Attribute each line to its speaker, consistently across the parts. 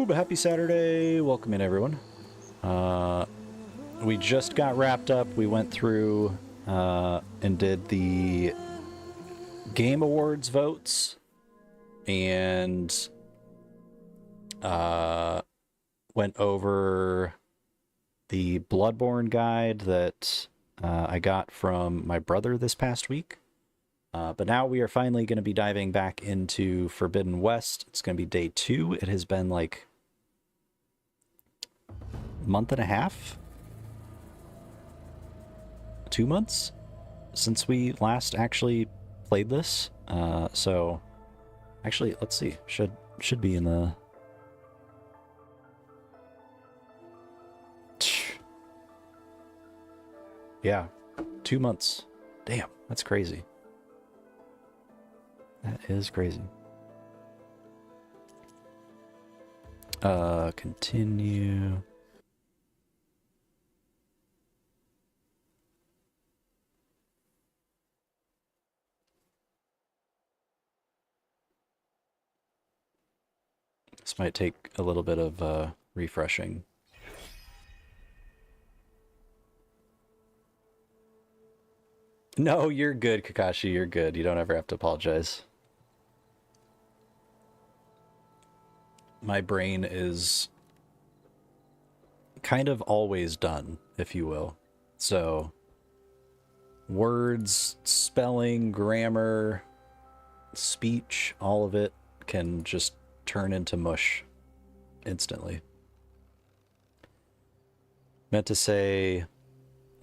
Speaker 1: YouTube, happy Saturday. Welcome in, everyone. We just got wrapped up. We went through and did the Game Awards votes and went over the Bloodborne guide that I got from my brother this past week. But now we are finally going to be diving back into Forbidden West. It's going to be day 2. It has been like a month and a half? 2 months since we last actually played this. So actually, let's see. Should be in the... Yeah, 2 months. Damn, that's crazy. That is crazy. Continue. This might take a little bit of refreshing. No, you're good, Kakashi. You're good. You don't ever have to apologize. My brain is kind of always done, if you will. So, words, spelling, grammar, speech, all of it can just turn into mush instantly. Meant to say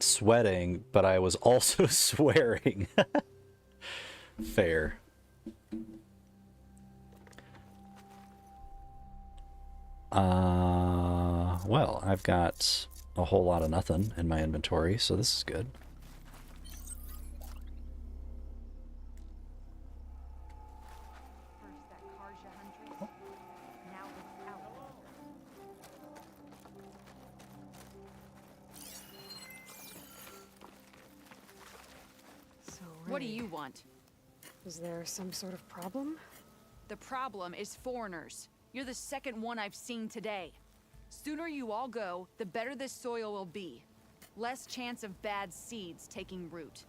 Speaker 1: sweating, but I was also swearing. Fair. Well, I've got a whole lot of nothing in my inventory, so this is good.
Speaker 2: What do you want?
Speaker 3: Is there some sort of problem?
Speaker 2: The problem is foreigners. You're the second one I've seen today. Sooner you all go, the better this soil will be. Less chance of bad seeds taking root.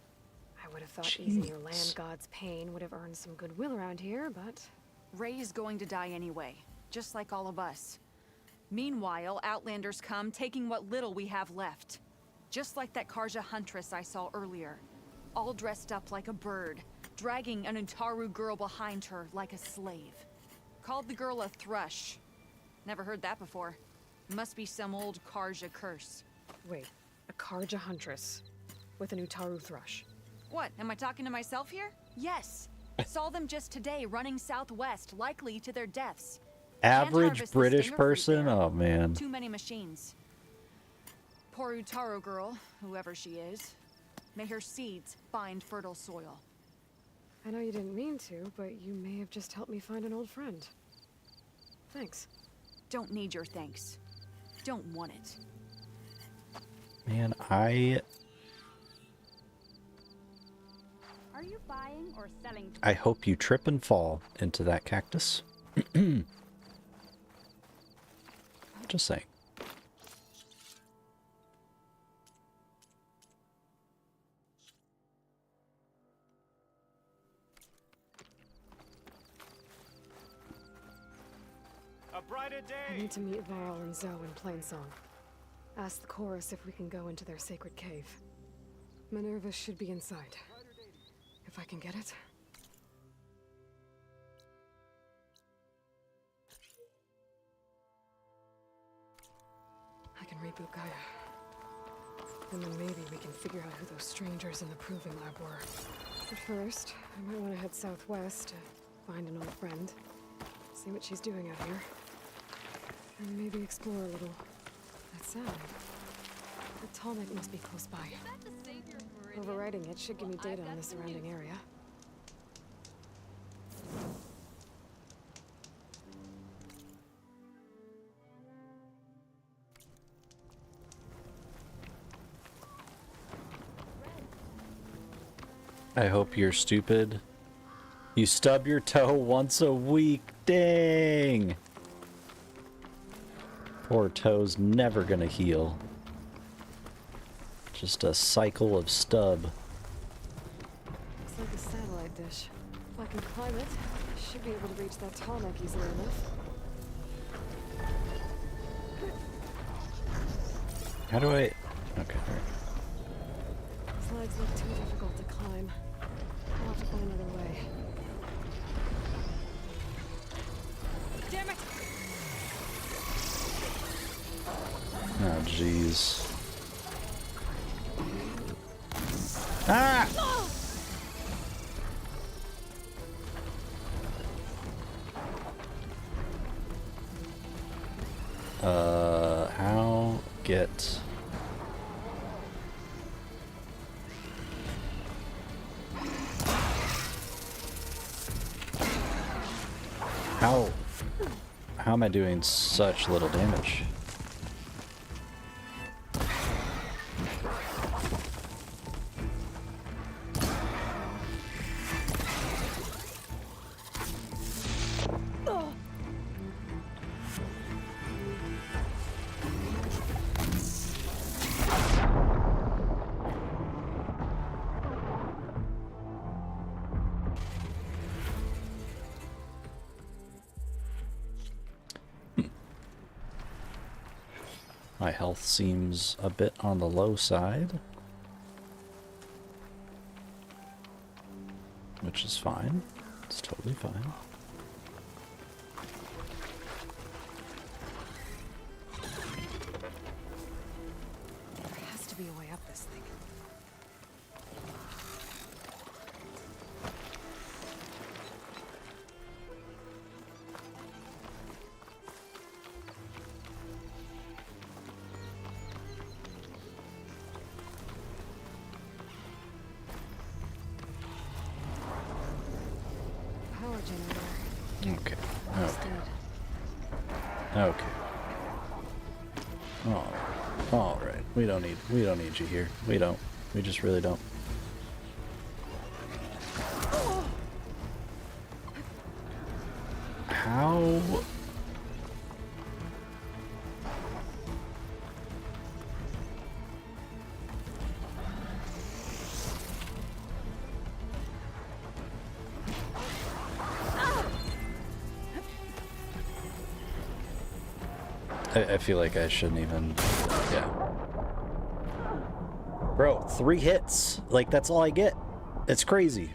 Speaker 3: I would have thought easing your land god's pain would have earned some goodwill around here, but...
Speaker 2: Ray is going to die anyway, just like all of us. Meanwhile, Outlanders come, taking what little we have left. Just like that Karja huntress I saw earlier. All dressed up like a bird, dragging an Utaru girl behind her like a slave. Called the girl a thrush. Never heard that before. Must be some old Karja curse.
Speaker 3: Wait, a Karja huntress with an Utaru thrush.
Speaker 2: What, am I talking to myself here? Yes. Saw them just today running southwest, likely to their deaths.
Speaker 1: Average British person? Oh, man.
Speaker 2: Too many machines. Poor Utaru girl, whoever she is. May her seeds find fertile soil.
Speaker 3: I know you didn't mean to, but you may have just helped me find an old friend. Thanks.
Speaker 2: Don't need your thanks. Don't want it.
Speaker 1: Man,
Speaker 4: Are you buying or selling?
Speaker 1: I hope you trip and fall into that cactus. Just saying.
Speaker 3: I need to meet Varl and Zoe in Plainsong. Ask the chorus if we can go into their sacred cave. Minerva should be inside. If I can get it. I can reboot Gaia. And then maybe we can figure out who those strangers in the proving lab were. But first, I might want to head southwest to find an old friend. See what she's doing out here. And maybe explore a little. That sound. The tallneck must be close by. Overriding it should give me data on the surrounding area.
Speaker 1: I hope you're stupid. You stub your toe once a week. Dang. Poor toe's never gonna heal. Just a cycle of stub.
Speaker 3: Looks like a satellite dish. If I can climb it, I should be able to reach that tall neck easily enough.
Speaker 1: How do I... Okay, there.
Speaker 3: Slides look too difficult to climb. I'll have to find another way. Damn it!
Speaker 1: Oh, jeez. Ah! How get... How am I doing such little damage? My health seems a bit on the low side, which is fine. It's totally fine.
Speaker 3: There has to be a way up this thing. Power generator.
Speaker 1: Okay.
Speaker 3: Almost
Speaker 1: Okay.
Speaker 3: dead.
Speaker 1: Okay. All right. We don't need you here. We don't. We just really don't. How? I feel like I shouldn't even... Yeah. Bro, 3 hits. Like, that's all I get. It's crazy.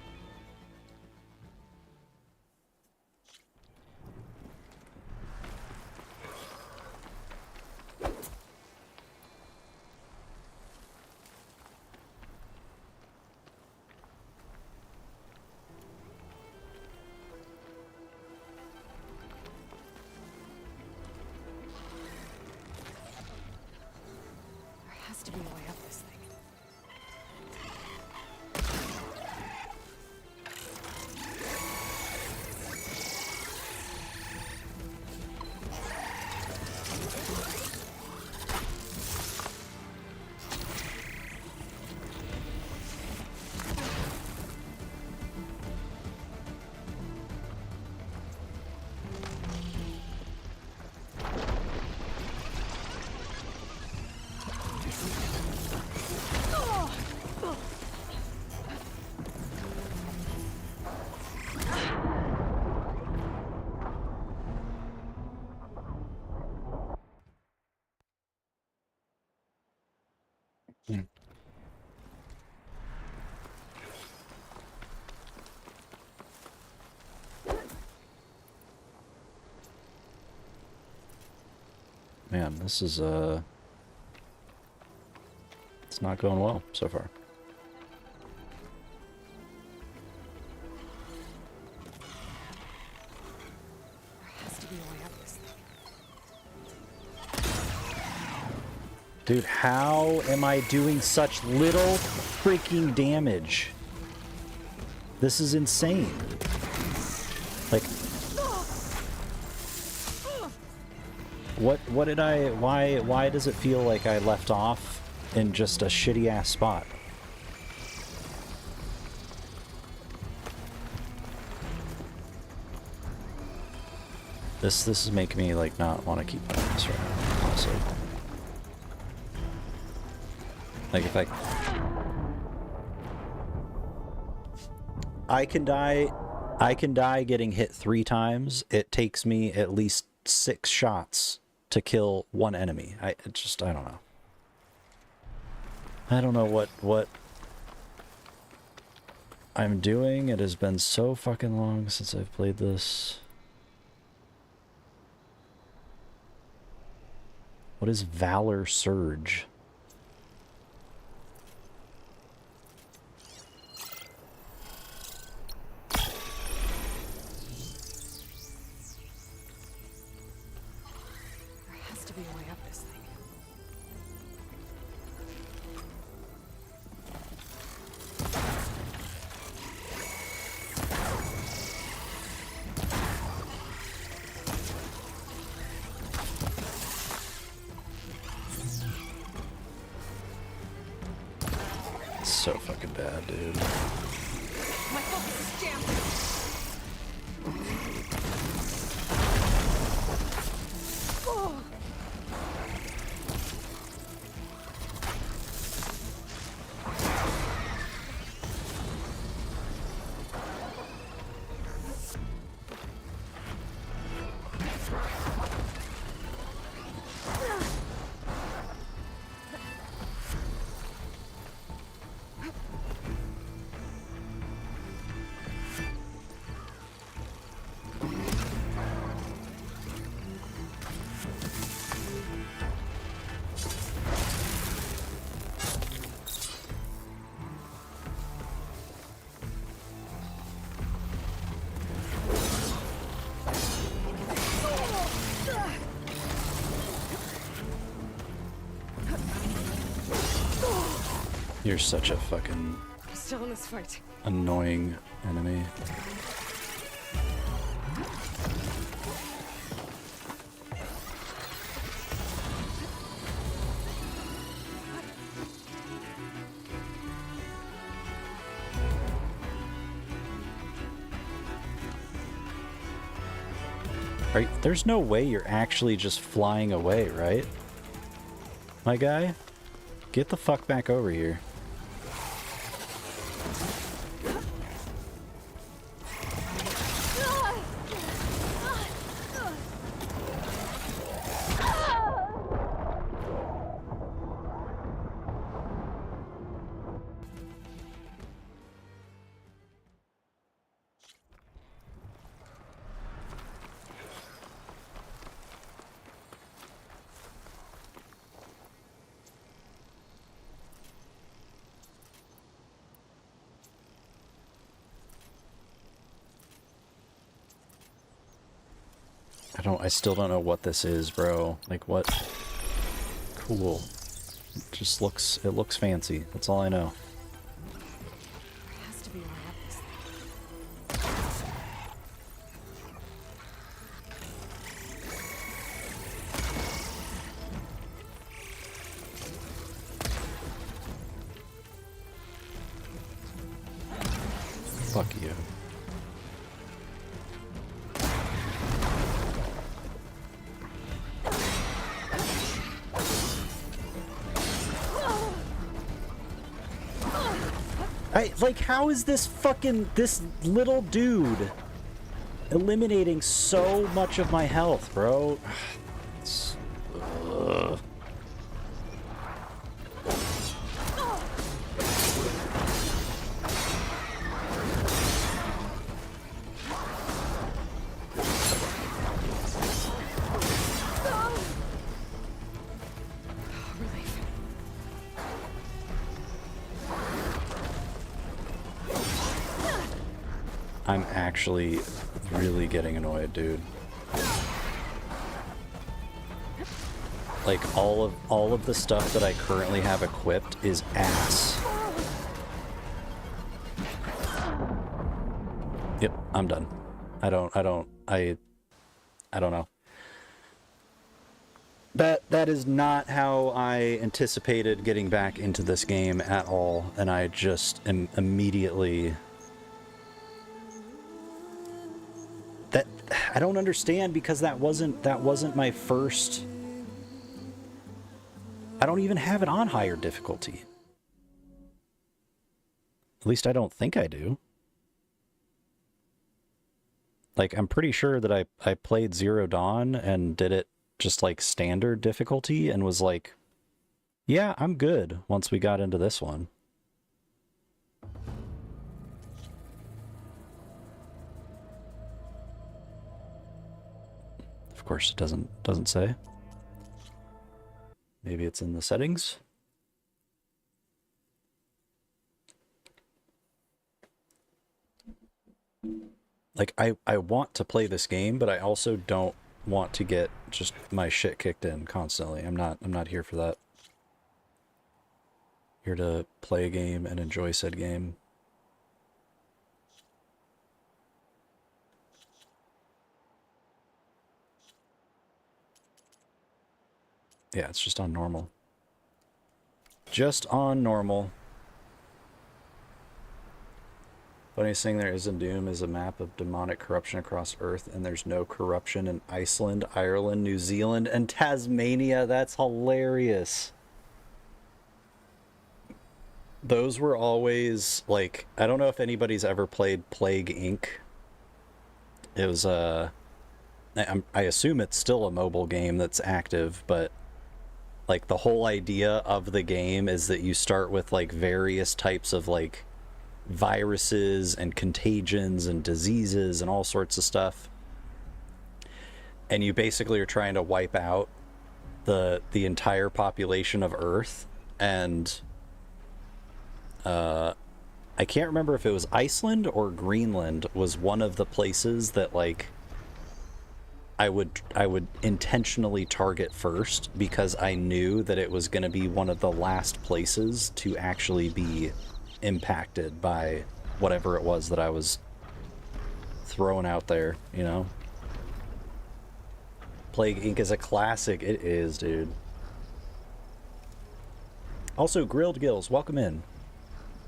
Speaker 3: There has to be a way up this thing.
Speaker 1: Man, this is, it's not going well so far.
Speaker 3: There has to be a way up this thing.
Speaker 1: Dude, how am I doing such little freaking damage? This is insane. Like, what did I, why does it feel like I left off in just a shitty ass spot? This is making me like not want to keep playing this right now. honestly. Like, if I can die getting hit 3 times. It takes me at least 6 shots to kill one enemy. I don't know. I don't know what I'm doing. It has been so fucking long since I've played this. What is Valor Surge?
Speaker 3: There has to be a way up this thing.
Speaker 1: It's so fucking bad, dude.
Speaker 2: My focus is jammed.
Speaker 1: You're such a fucking
Speaker 3: I'm still in this fight.
Speaker 1: annoying enemy. Right? There's no way you're actually just flying away, right? My guy? Get the fuck back over here. I still don't know what this is, bro. Like, what? Cool. It looks fancy. That's all I know.
Speaker 3: There has to be a way up this thing.
Speaker 1: Fuck you. Like, how is this little dude eliminating so much of my health, bro? Ugh.
Speaker 3: Relief.
Speaker 1: I'm actually really getting annoyed, dude. Like, all of the stuff that I currently have equipped is ass. Yep, I'm done. I don't know. That is not how I anticipated getting back into this game at all, and I just am immediately... I don't understand, because that wasn't my first I don't even have it on higher difficulty. At least I don't think I do. Like, I'm pretty sure that I played Zero Dawn and did it just like standard difficulty and was like, yeah, I'm good once we got into this one. Of course, it doesn't say. Maybe it's in the settings. Like, I want to play this game, but I also don't want to get just my shit kicked in constantly. I'm not here for that. Here to play a game and enjoy said game. Yeah, it's just on normal. Just on normal. Funniest thing there is in Doom is a map of demonic corruption across Earth, and there's no corruption in Iceland, Ireland, New Zealand, and Tasmania. That's hilarious. Those were always, like, I don't know if anybody's ever played Plague Inc. It was, I assume it's still a mobile game that's active, but, like, the whole idea of the game is that you start with, like, various types of, like, viruses and contagions and diseases and all sorts of stuff. And you basically are trying to wipe out the entire population of Earth. And I can't remember if it was Iceland or Greenland was one of the places that, like, I would intentionally target first because I knew that it was going to be one of the last places to actually be impacted by whatever it was that I was throwing out there, you know? Plague Inc. is a classic. It is, dude. Also, Grilled Gills, welcome in.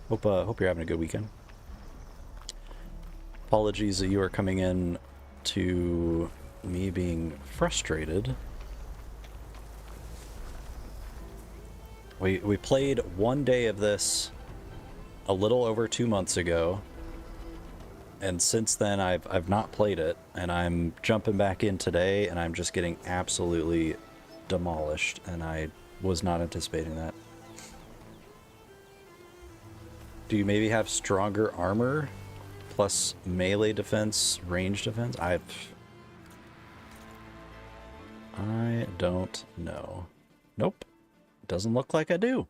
Speaker 1: Hope you're having a good weekend. Apologies that you are coming in to me being frustrated. We played one day of this a little over 2 months ago, and since then I've not played it, and I'm jumping back in today, and I'm just getting absolutely demolished, and I was not anticipating that. Do you maybe have stronger armor plus melee defense, range defense? I don't know. Nope. Doesn't look like I do.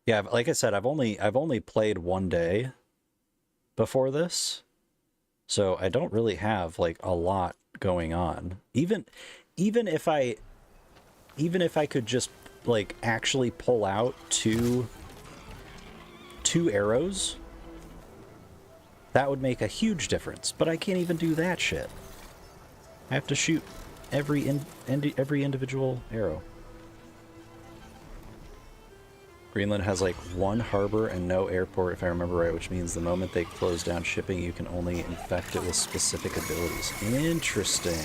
Speaker 1: Yeah, like I said, I've only played one day before this, so I don't really have like a lot going on. Even if I could just like actually pull out two arrows, that would make a huge difference. But I can't even do that shit. I have to shoot every individual arrow. Greenland has like one harbor and no airport, if I remember right, which means the moment they close down shipping, you can only infect it with specific abilities. Interesting.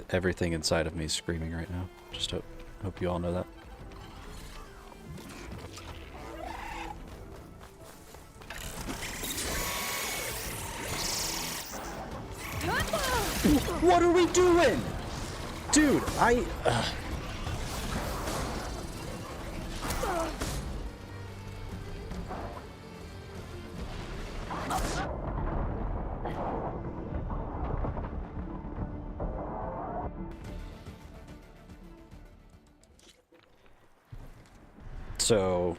Speaker 1: Everything inside of me is screaming right now. Just hope you all know that. What are we doing? Dude, So...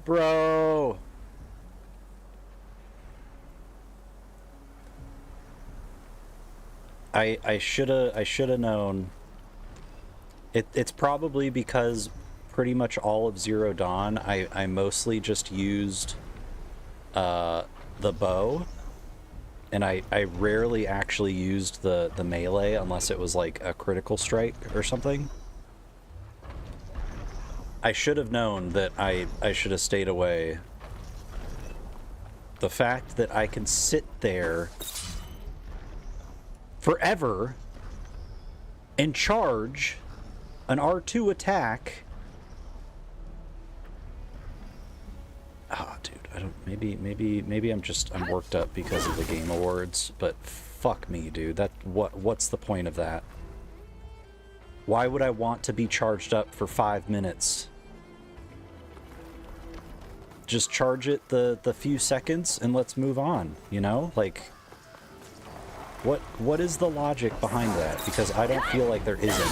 Speaker 1: bro. I shoulda known. It's probably because pretty much all of Zero Dawn I mostly just used the bow, and I rarely actually used the melee unless it was like a critical strike or something. I should have known that I should have stayed away. The fact that I can sit there forever and charge an R2 attack. Ah, dude, I don't. Maybe I'm worked up because of the Game Awards, but fuck me, dude. What's the point of that? Why would I want to be charged up for 5 minutes? Just charge it the few seconds and let's move on, you know? Like, what is the logic behind that? Because I don't feel like there isn't.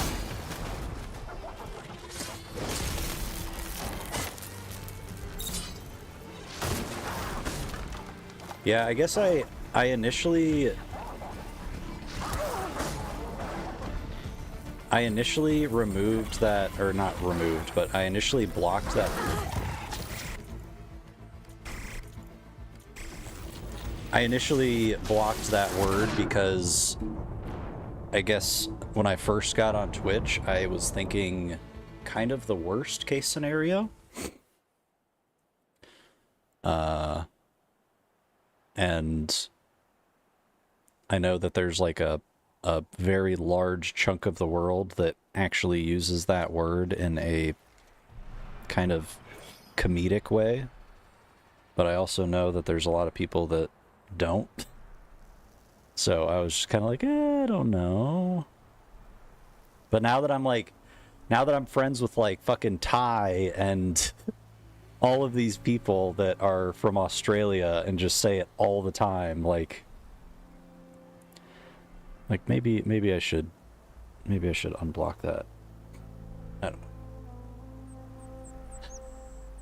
Speaker 1: Yeah, I guess I initially removed that, or not removed, but I initially blocked that. I initially blocked that word because I guess when I first got on Twitch, I was thinking kind of the worst case scenario. And I know that there's like a very large chunk of the world that actually uses that word in a kind of comedic way. But I also know that there's a lot of people that don't. So I was just kind of like, I don't know. But now that I'm friends with like fucking Ty and all of these people that are from Australia and just say it all the time, like maybe I should unblock that. I don't know.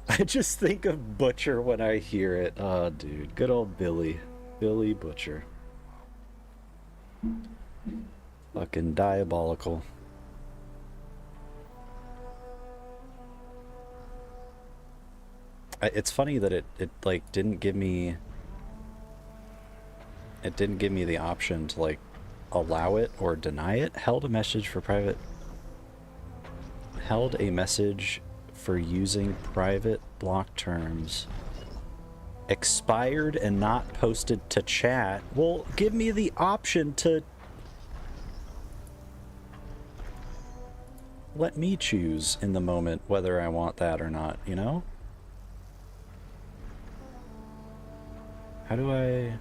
Speaker 1: I just think of Butcher when I hear it. Oh, dude, good old Billy Butcher. Fucking diabolical. It's funny that it like didn't give me the option to like allow it or deny it. Held a message for using private block terms. Expired and not posted to chat. Well, give me the option to let me choose in the moment whether I want that or not, you know? How do I...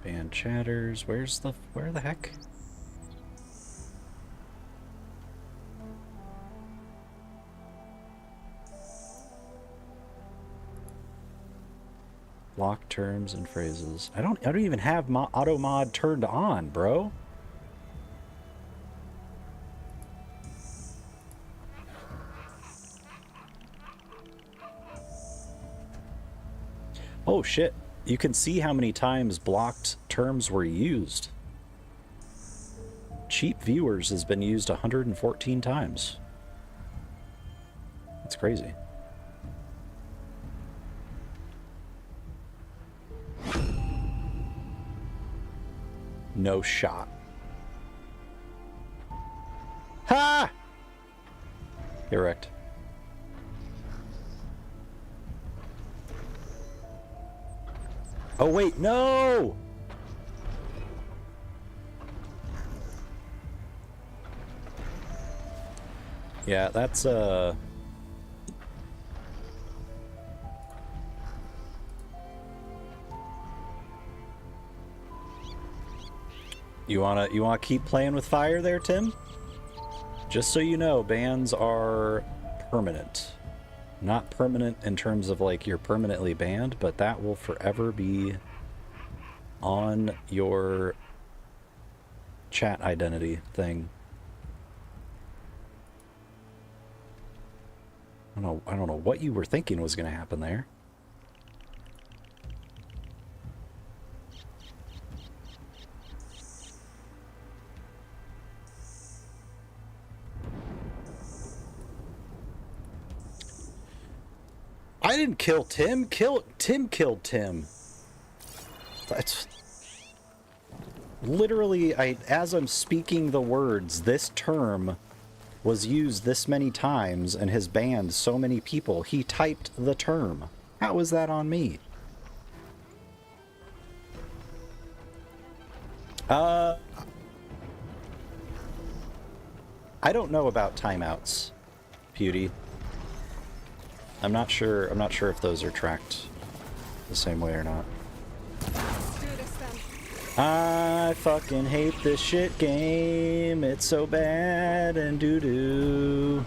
Speaker 1: Ban chatters. Where the heck? Block terms and phrases. I don't even have auto mod turned on, bro. Oh shit. You can see how many times blocked terms were used. Cheap viewers has been used 114 times. That's crazy. No shot. Ha! Get wrecked. Oh wait, no! Yeah, that's You wanna keep playing with fire there, Tim? Just so you know, bans are permanent. Not permanent in terms of like you're permanently banned, but that will forever be on your chat identity thing. I don't know what you were thinking was gonna happen there. I didn't kill Tim. Tim killed Tim. That's literally, as I'm speaking the words, this term was used this many times and has banned so many people. He typed the term. How is that on me? I don't know about timeouts, Pewdie. I'm not sure if those are tracked the same way or not. I fucking hate this shit game. It's so bad and doo-doo.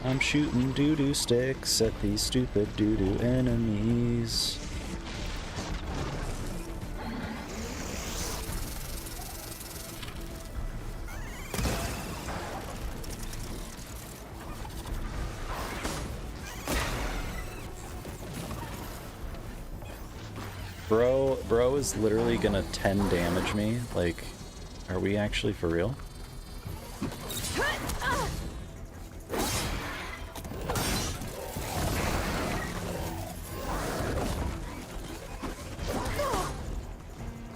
Speaker 1: I'm shooting doo-doo sticks at these stupid doo-doo enemies. Bro is literally gonna 10 damage me. Like, are we actually for real?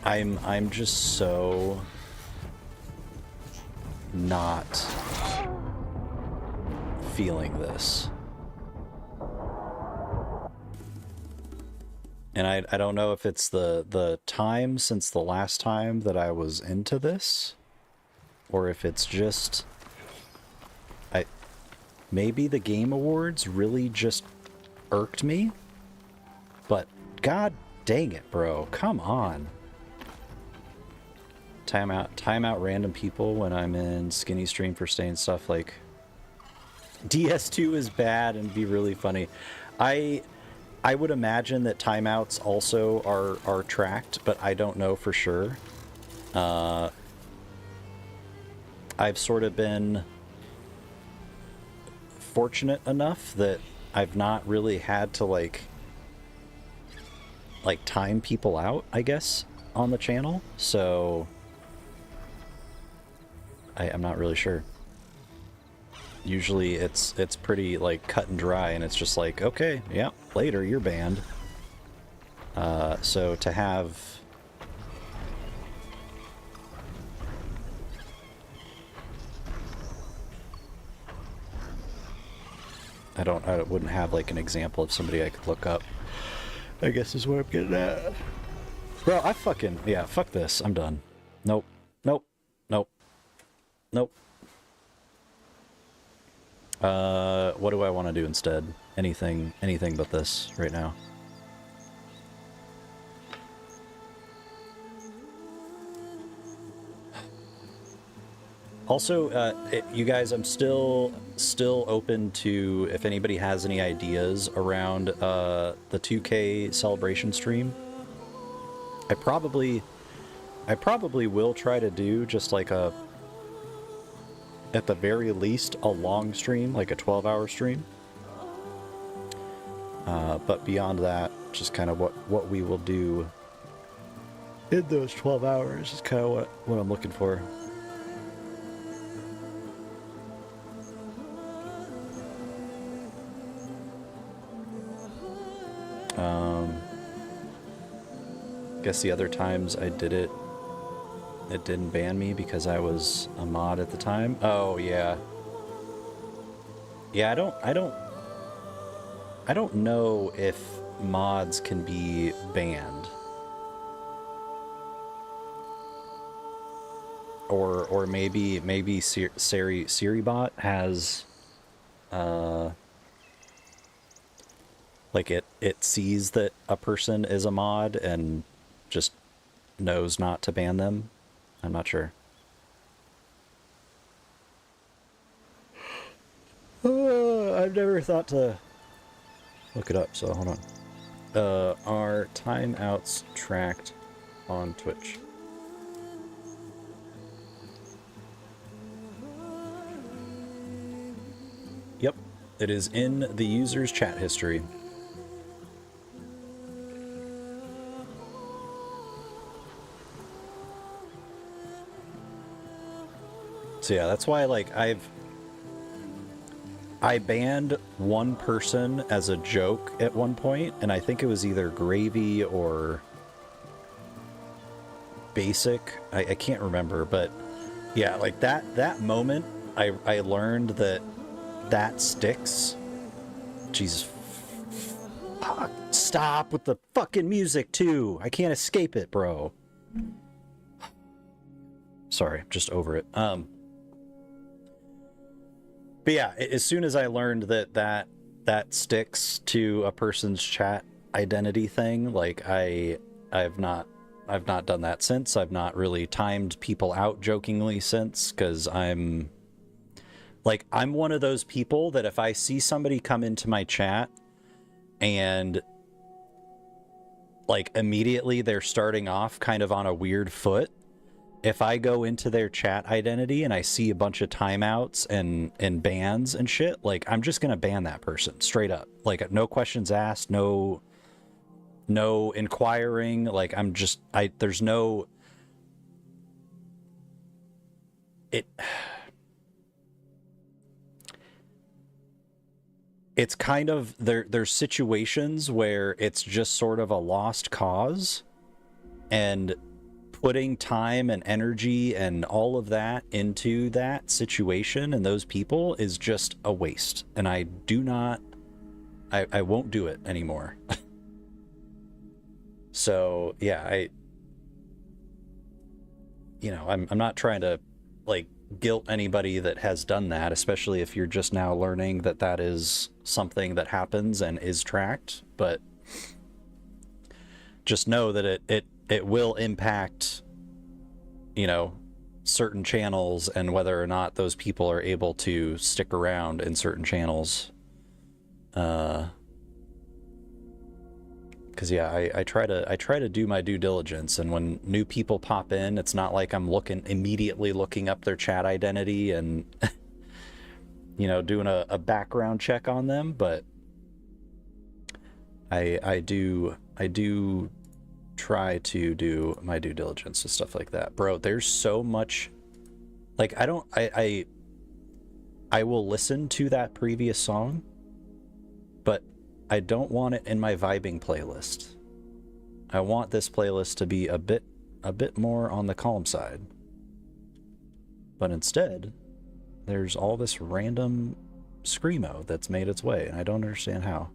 Speaker 1: I'm just so not feeling this. And I don't know if it's the time since the last time that I was into this, or if it's just maybe the Game Awards really just irked me. But god dang it, bro. Come on. Time out random people when I'm in skinny stream for saying stuff like DS2 is bad and be really funny. I would imagine that timeouts also are tracked, but I don't know for sure. I've sort of been fortunate enough that I've not really had to like time people out, I guess, on the channel. So I'm not really sure. Usually it's pretty like cut and dry, and it's just like, okay, yeah, later you're banned. So to have I wouldn't have like an example of somebody I could look up, I guess is what I'm getting at. Bro, I fucking, yeah, fuck this. I'm done. Nope. Nope. Nope. Nope. What do I want to do instead? Anything but this right now. Also, you guys, I'm still open to if anybody has any ideas around the 2K celebration stream. I probably will try to do just like a, at the very least, a long stream, like a 12-hour stream. But beyond that, just kind of what we will do in those 12 hours is kind of what I'm looking for. Guess the other times I did it, it didn't ban me because I was a mod at the time. Oh yeah. Yeah, I don't know if mods can be banned. or maybe Siribot has like it sees that a person is a mod and just knows not to ban them. I'm not sure. I've never thought to look it up, so hold on. Are timeouts tracked on Twitch? Yep, it is in the user's chat history. So yeah, that's why like I banned one person as a joke at one point, and I think it was either Gravy or Basic. I can't remember, but yeah, like that moment, I learned that sticks. Jesus. Fuck, stop with the fucking music too. I can't escape it, bro. Sorry, just over it. But yeah, as soon as I learned that sticks to a person's chat identity thing, like I've not done that since. I've not really timed people out jokingly since, because I'm one of those people that if I see somebody come into my chat and like immediately they're starting off kind of on a weird foot, if I go into their chat identity and I see a bunch of timeouts and bans and shit, like I'm just gonna ban that person straight up. Like no questions asked, no inquiring. Like there's no it's kind of there's situations where it's just sort of a lost cause, and putting time and energy and all of that into that situation and those people is just a waste. And I won't do it anymore. So yeah, I'm not trying to like guilt anybody that has done that, especially if you're just now learning that is something that happens and is tracked. But just know that it will impact, certain channels and whether or not those people are able to stick around in certain channels. Because yeah, I try to do my due diligence, and when new people pop in, it's not like I'm immediately looking up their chat identity and doing a background check on them, but I do try to do my due diligence and stuff like that. Bro, there's so much, like I will listen to that previous song, but I don't want it in my vibing playlist. I want this playlist to be a bit more on the calm side. But instead, there's all this random screamo that's made its way, and I don't understand how.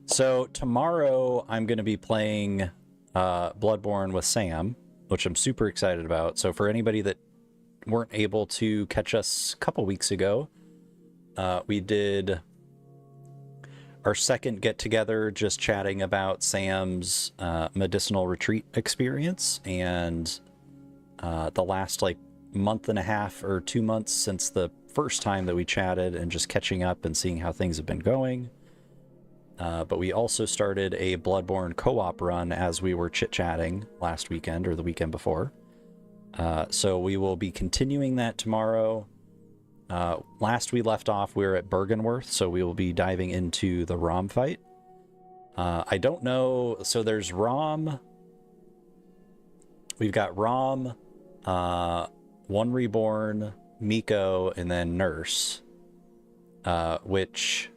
Speaker 1: So tomorrow I'm going to be playing Bloodborne with Sam, which I'm super excited about. So for anybody that weren't able to catch us a couple weeks ago, we did our second get-together just chatting about Sam's medicinal retreat experience, and the last like month and a half or 2 months since the first time that we chatted, and just catching up and seeing how things have been going. But we also started a Bloodborne co-op run as we were chit-chatting last weekend or the weekend before. So we will be continuing that tomorrow. Last we left off, we were at Bergenworth, so we will be diving into the Rom fight. I don't know, so there's Rom. We've got Rom, One Reborn, Miko, and then Nurse. which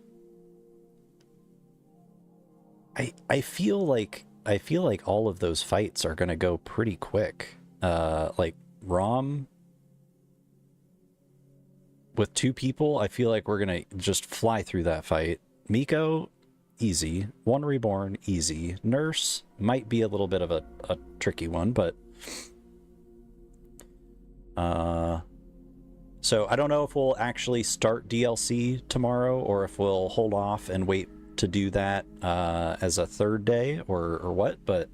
Speaker 1: I feel like all of those fights are gonna go pretty quick. Like Rom with 2 people, I feel like we're gonna just fly through that fight. Miko, easy. 1 Reborn, easy. Nurse might be a little bit of a tricky one, but so I don't know if we'll actually start DLC tomorrow or if we'll hold off and wait to do that as a 3rd day or what, but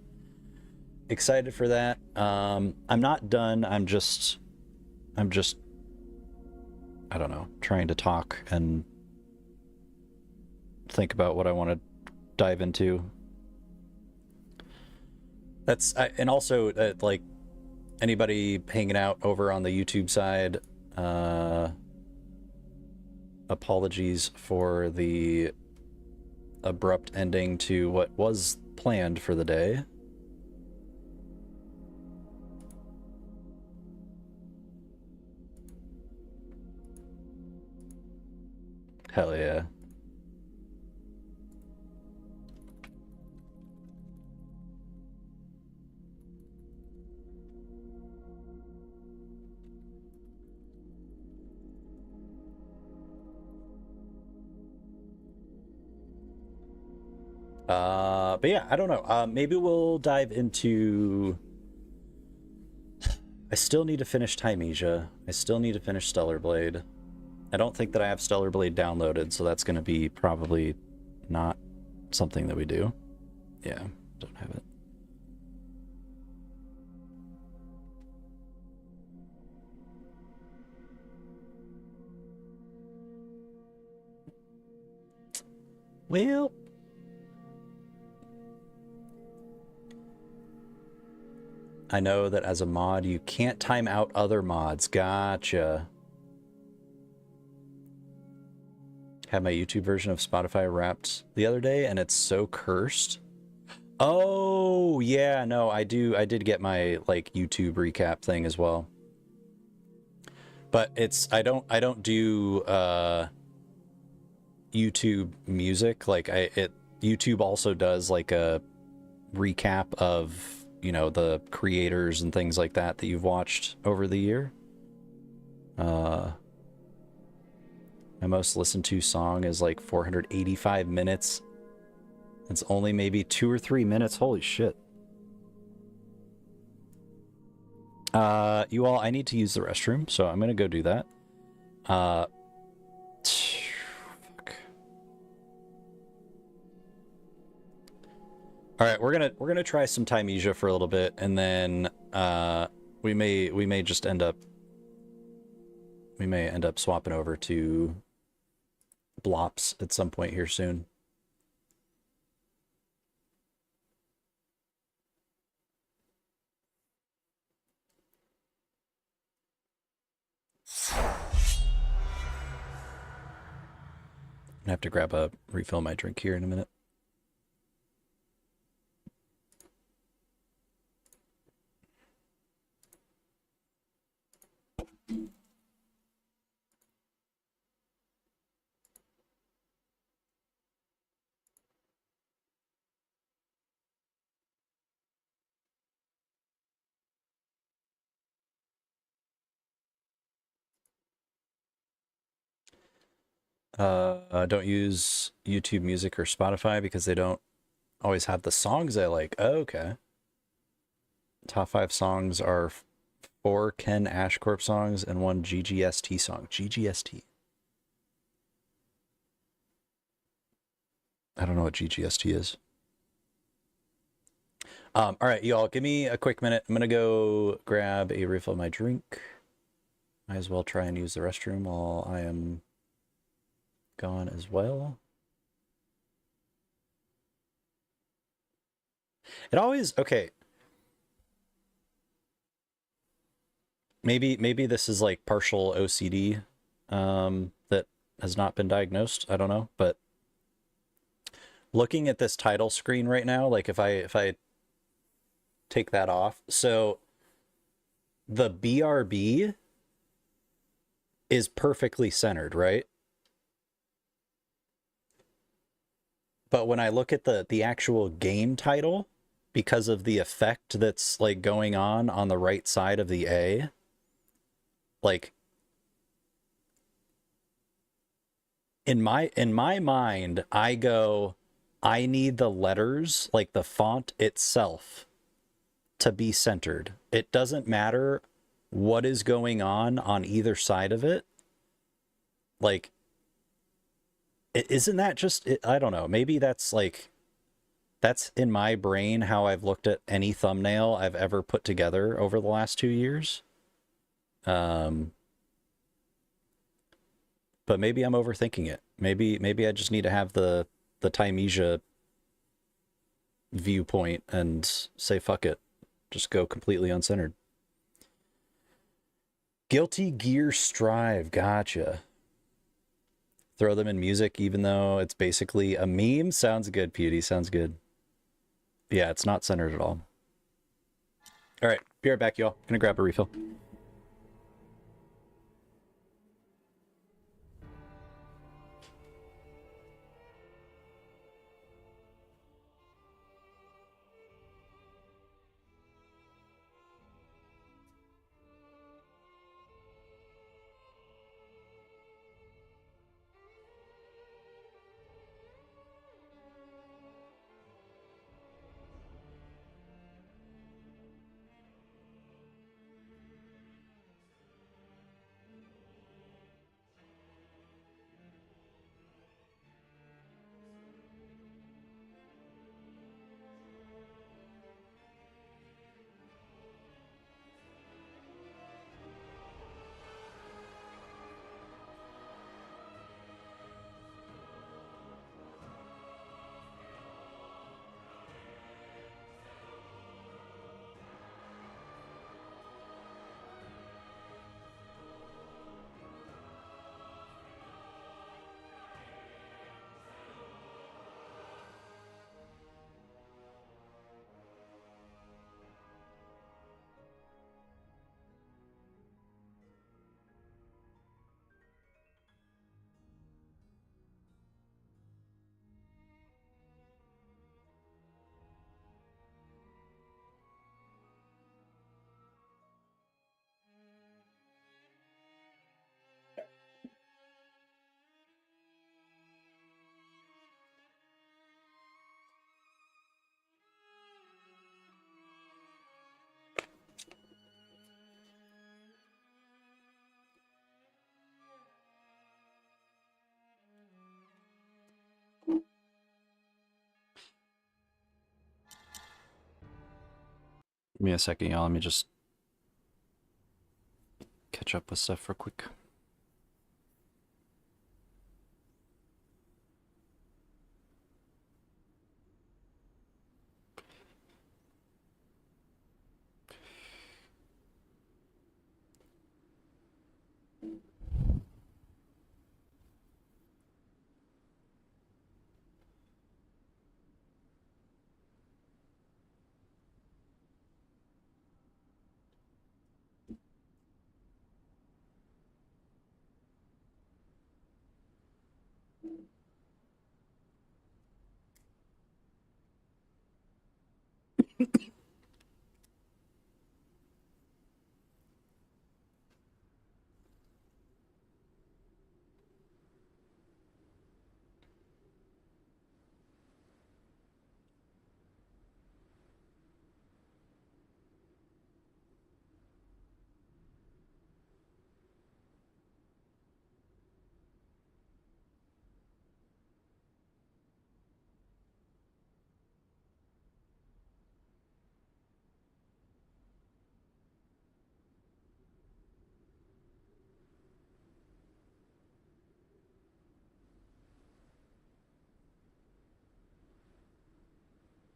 Speaker 1: excited for that. I'm not done. I'm just I don't know, trying to talk and think about what I want to dive into. And also like anybody hanging out over on the YouTube side, apologies for the abrupt ending to what was planned for the day. Hell yeah. But yeah, I don't know. Maybe we'll dive into... I still need to finish Timesia. I still need to finish Stellar Blade. I don't think that I have Stellar Blade downloaded, so that's going to be probably not something that we do. Yeah, don't have it. Well... I know that as a mod, you can't time out other mods. Gotcha. Had my YouTube version of Spotify Wrapped the other day, and it's so cursed. Oh, yeah, no, I did get my, like, YouTube recap thing as well. But it's, I don't do, YouTube music. Like, YouTube also does, like, a recap of... you know, the creators and things like that you've watched over the year. My most listened to song is like 485 minutes. It's only maybe 2 or 3 minutes. Holy shit. You all, I need to use the restroom, so I'm gonna go do that. Fuck. All right, we're gonna try some Timesia for a little bit, and then we may just end up swapping over to Blops at some point here soon. I have to grab a refill my drink here in a minute. Don't use YouTube Music or Spotify because they don't always have the songs I like. Oh, okay. Top 5 songs are 4 Ken Ashcorp songs and 1 GGST song. GGST. I don't know what GGST is. All right, y'all, give me a quick minute. I'm gonna go grab a refill of my drink. Might as well try and use the restroom while I am gone as well. It always, okay. Maybe this is like partial OCD that has not been diagnosed. I don't know, but looking at this title screen right now, like if I take that off, so the BRB is perfectly centered, right? but when I look at the actual game title, because of the effect that's like going on the right side of the A, like in my mind, I go, I need the letters, like the font itself, to be centered. It doesn't matter what is going on either side of it. Like, isn't that just, I don't know, maybe that's like, that's in my brain how I've looked at any thumbnail I've ever put together over the last 2 years. But maybe I'm overthinking it. Maybe I just need to have the Timesia viewpoint and say fuck it. Just go completely uncentered. Guilty Gear Strive, gotcha. Throw them in music even though it's basically a meme? Sounds good, Pewdie, sounds good. Yeah, it's not centered at all. Alright, be right back, y'all. Gonna grab a refill. Give me a second, y'all. Let me just catch up with stuff real quick.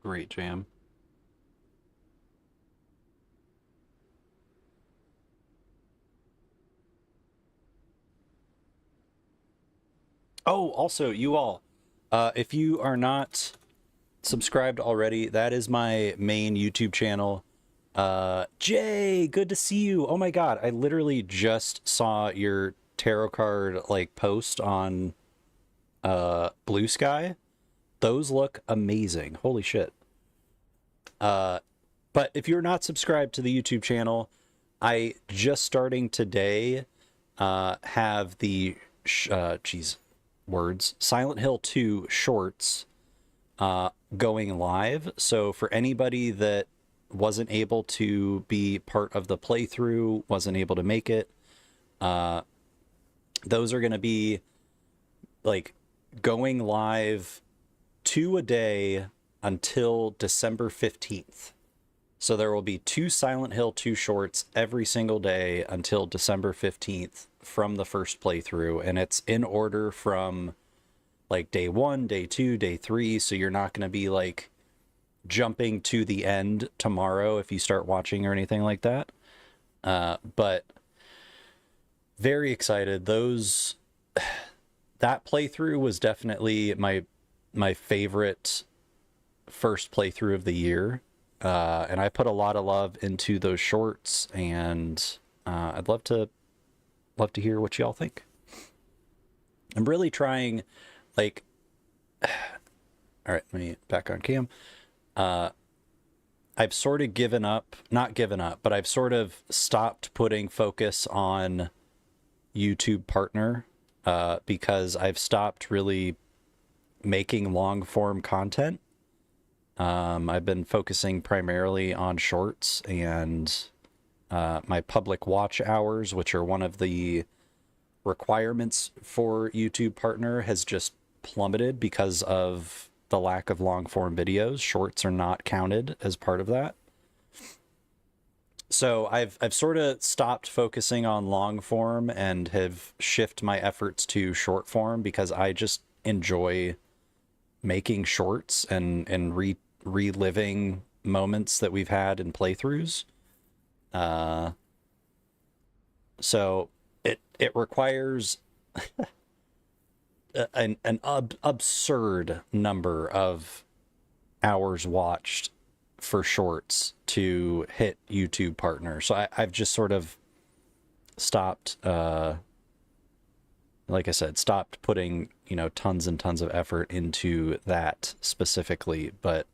Speaker 1: Great jam. Oh, also, you all, if you are not subscribed already, that is my main YouTube channel. Jay, good to see you. Oh my god, I literally just saw your tarot card like post on Blue Sky. those look amazing. Holy shit. But if you're not subscribed to the YouTube channel, I just starting today have the Silent Hill 2 shorts going live. So for anybody that wasn't able to be part of the playthrough, wasn't able to make it, those are going to be like going live 2 a day until December 15th. So there will be 2 Silent Hill 2 shorts every single day until December 15th from the first playthrough. And it's in order from like day 1, day 2, day 3. So you're not going to be like jumping to the end tomorrow if you start watching or anything like that. But very excited. That playthrough was definitely my favorite first playthrough of the year. And I put a lot of love into those shorts, and I'd love to hear what y'all think. I'm really trying, like, all right, let me back on cam. I've sort of not given up, but I've sort of stopped putting focus on YouTube partner, because I've stopped really making long form content. I've been focusing primarily on shorts and my public watch hours, which are one of the requirements for YouTube partner, has just plummeted because of the lack of long form videos. Shorts are not counted as part of that. So I've sort of stopped focusing on long form and have shifted my efforts to short form because I just enjoy making shorts and reliving moments that we've had in playthroughs. So it requires an absurd number of hours watched for shorts to hit YouTube partner. So I've just sort of stopped, like I said, stopped putting, tons and tons of effort into that specifically, but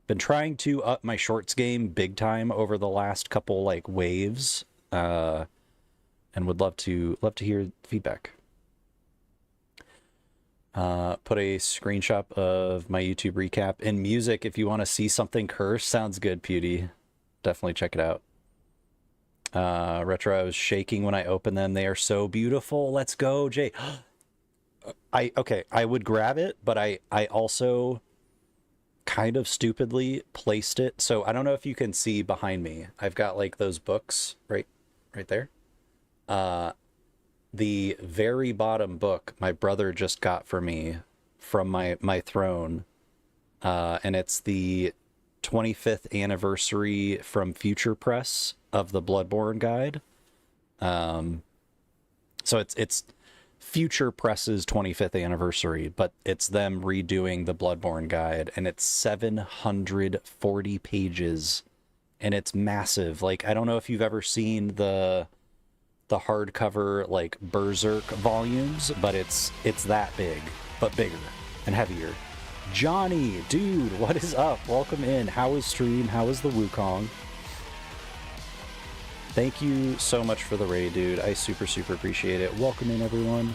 Speaker 1: been trying to up my shorts game big time over the last couple like waves, and would love to hear feedback. Put a screenshot of my YouTube recap in music if you want to see something cursed. Sounds good, Pewdie. Definitely check it out. Retro, I was shaking when I opened them. They are so beautiful. Let's go, Jay. I would grab it, but I also kind of stupidly placed it. So I don't know if you can see behind me. I've got like those books right there. The very bottom book my brother just got for me from my throne, and it's the 25th anniversary from Future Press of the Bloodborne guide. So it's Future Press's 25th anniversary, but it's them redoing the Bloodborne guide, and it's 740 pages, and it's massive. Like, I don't know if you've ever seen the hardcover like Berserk volumes, but it's that big, but bigger and heavier. Johnny, dude, what is up? Welcome in. How was stream? How was the Wukong? Thank you so much for the raid, dude. I super appreciate it. Welcome in, everyone.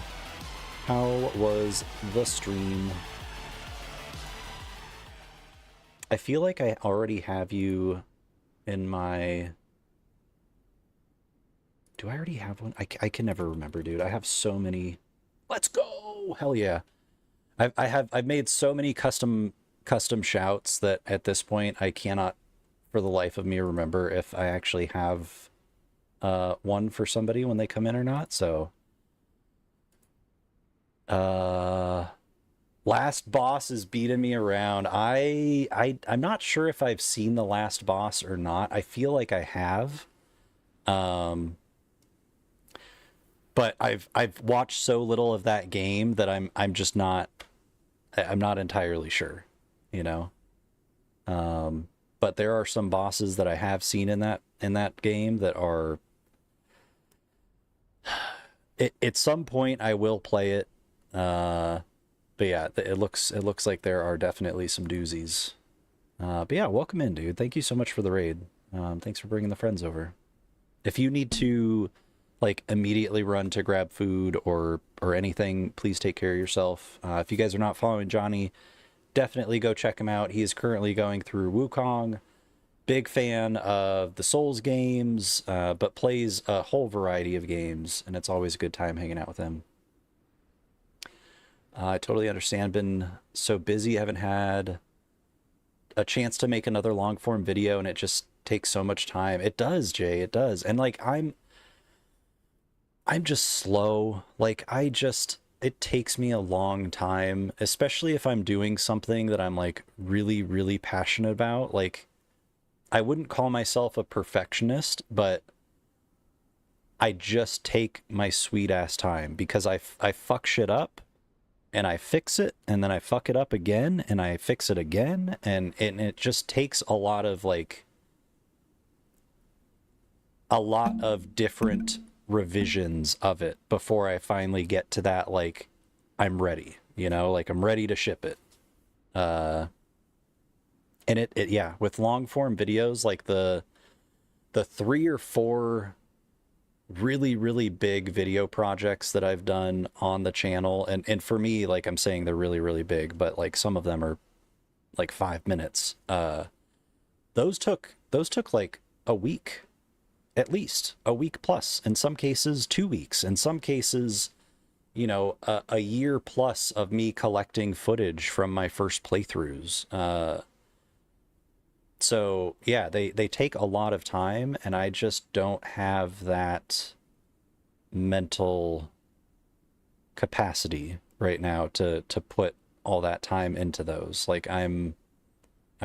Speaker 1: How was the stream? I feel like I already have you in my... Do I already have one? I can never remember, dude. I have so many. Let's go! Hell yeah. I've made so many custom shouts that at this point I cannot for the life of me remember if I actually have one for somebody when they come in or not. So last boss is beating me around. I'm not sure if I've seen the last boss or not. I feel like I have. But I've watched so little of that game that I'm just not entirely sure, But there are some bosses that I have seen in that game that are. At some point I will play it, But yeah, it looks like there are definitely some doozies. But yeah, welcome in, dude. Thank you so much for the raid. Thanks for bringing the friends over. If you need to like immediately run to grab food or anything, please take care of yourself. If you guys are not following Johnny, definitely go check him out. He is currently going through Wukong. Big fan of the Souls games, but plays a whole variety of games, and it's always a good time hanging out with him. I totally understand. Been so busy, haven't had a chance to make another long form video, and it just takes so much time. It does, Jay. It does. And like I'm just slow. Like it takes me a long time, especially if I'm doing something that I'm like really, really passionate about. Like I wouldn't call myself a perfectionist, but I just take my sweet ass time because I fuck shit up and I fix it and then I fuck it up again and I fix it again. And it just takes a lot of different revisions of it before I finally get to that, like, I'm ready, like I'm ready to ship it. And it yeah, with long form videos, like the 3 or 4 really, really big video projects that I've done on the channel, and for me, like I'm saying they're really, really big, but like some of them are like 5 minutes. Those took like a week, at least a week plus, in some cases 2 weeks, in some cases, a year plus of me collecting footage from my first playthroughs. So yeah, they take a lot of time, and I just don't have that mental capacity right now to put all that time into those. Like I'm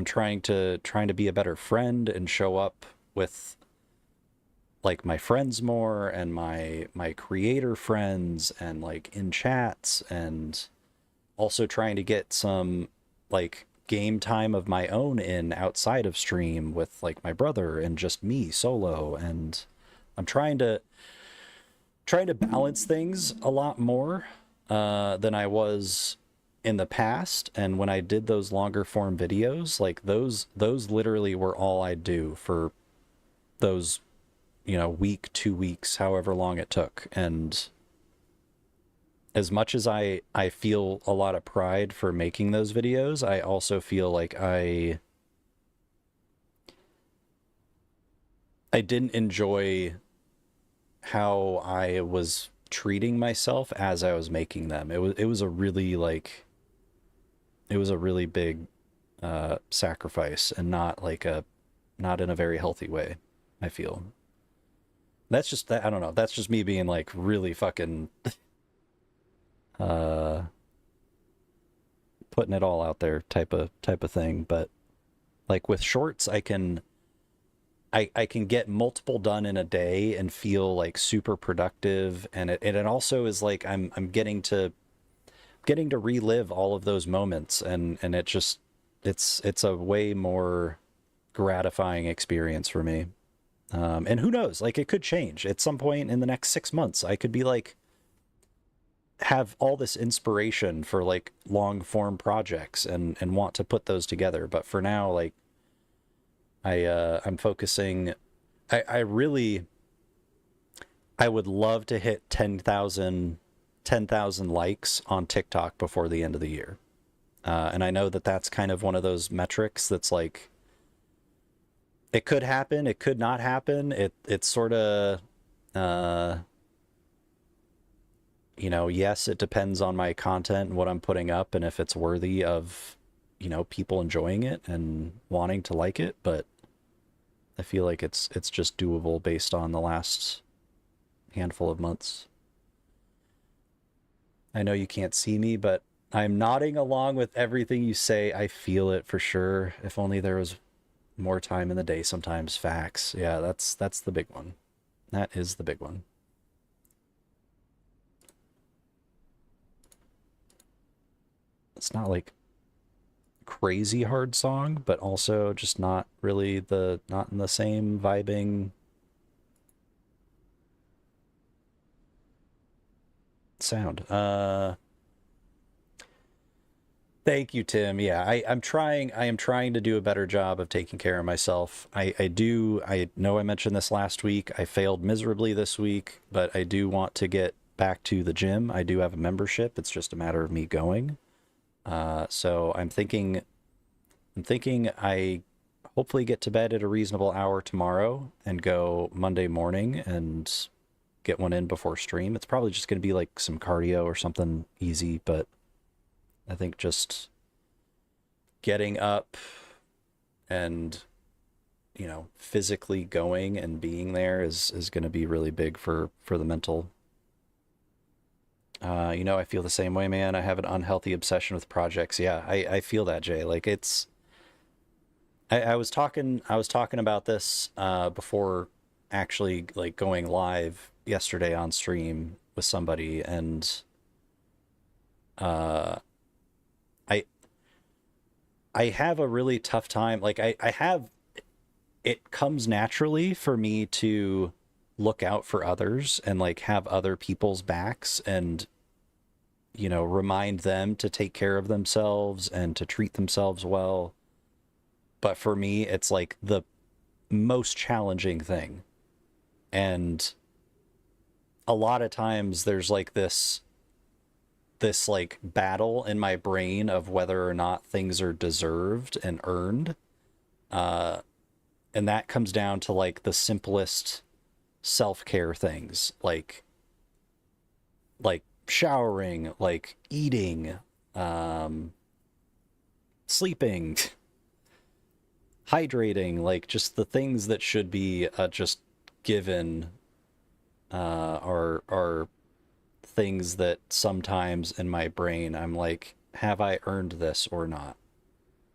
Speaker 1: trying to be a better friend and show up with like my friends more, and my creator friends, and like in chats, and also trying to get some like game time of my own in outside of stream with like my brother and just me solo. And I'm trying to balance things a lot more than I was in the past. And when I did those longer form videos, like those literally were all I do for those week, 2 weeks, however long it took. And as much as I feel a lot of pride for making those videos, I also feel like I didn't enjoy how I was treating myself as I was making them. It was a really big sacrifice, and not in a very healthy way, I feel. That's just that, I don't know. That's just me being like really fucking putting it all out there type of thing. But like with shorts, I can get multiple done in a day and feel like super productive, and it also is like I'm getting to relive all of those moments, and it just it's a way more gratifying experience for me. And who knows, like it could change at some point in the next 6 months. I could be like, have all this inspiration for like long form projects and want to put those together. But for now, like I'm focusing, I would love to hit 10,000 likes on TikTok before the end of the year. And I know that that's kind of one of those metrics that's like, it could happen, it could not happen. It's sort of, yes, it depends on my content and what I'm putting up, and if it's worthy of, people enjoying it and wanting to like it. But I feel like it's just doable based on the last handful of months. I know you can't see me, but I'm nodding along with everything you say. I feel it for sure. If only there was more time in the day sometimes. Facts. Yeah, that's the big one. That is the big one. It's not like crazy hard song, but also just not really not in the same vibing sound. Thank you, Tim. Yeah, I am trying to do a better job of taking care of myself. I know I mentioned this last week. I failed miserably this week, but I do want to get back to the gym. I do have a membership. It's just a matter of me going. So I'm thinking I hopefully get to bed at a reasonable hour tomorrow and go Monday morning and get one in before stream. It's probably just going to be like some cardio or something easy, but I think just getting up and physically going and being there is going to be really big for the mental. I feel the same way, man. I have an unhealthy obsession with projects. Yeah, I feel that, Jay. Like I was talking about this before actually like going live yesterday on stream with somebody, and uh I I have a really tough time. Like I have it comes naturally for me to look out for others and like have other people's backs and remind them to take care of themselves and to treat themselves well. But for me, it's like the most challenging thing. And a lot of times there's like this like battle in my brain of whether or not things are deserved and earned. Uh and that comes down to like the simplest self-care things, like showering, like eating, um sleeping, hydrating, like just the things that should be just given are things that sometimes in my brain I'm like, have I earned this or not?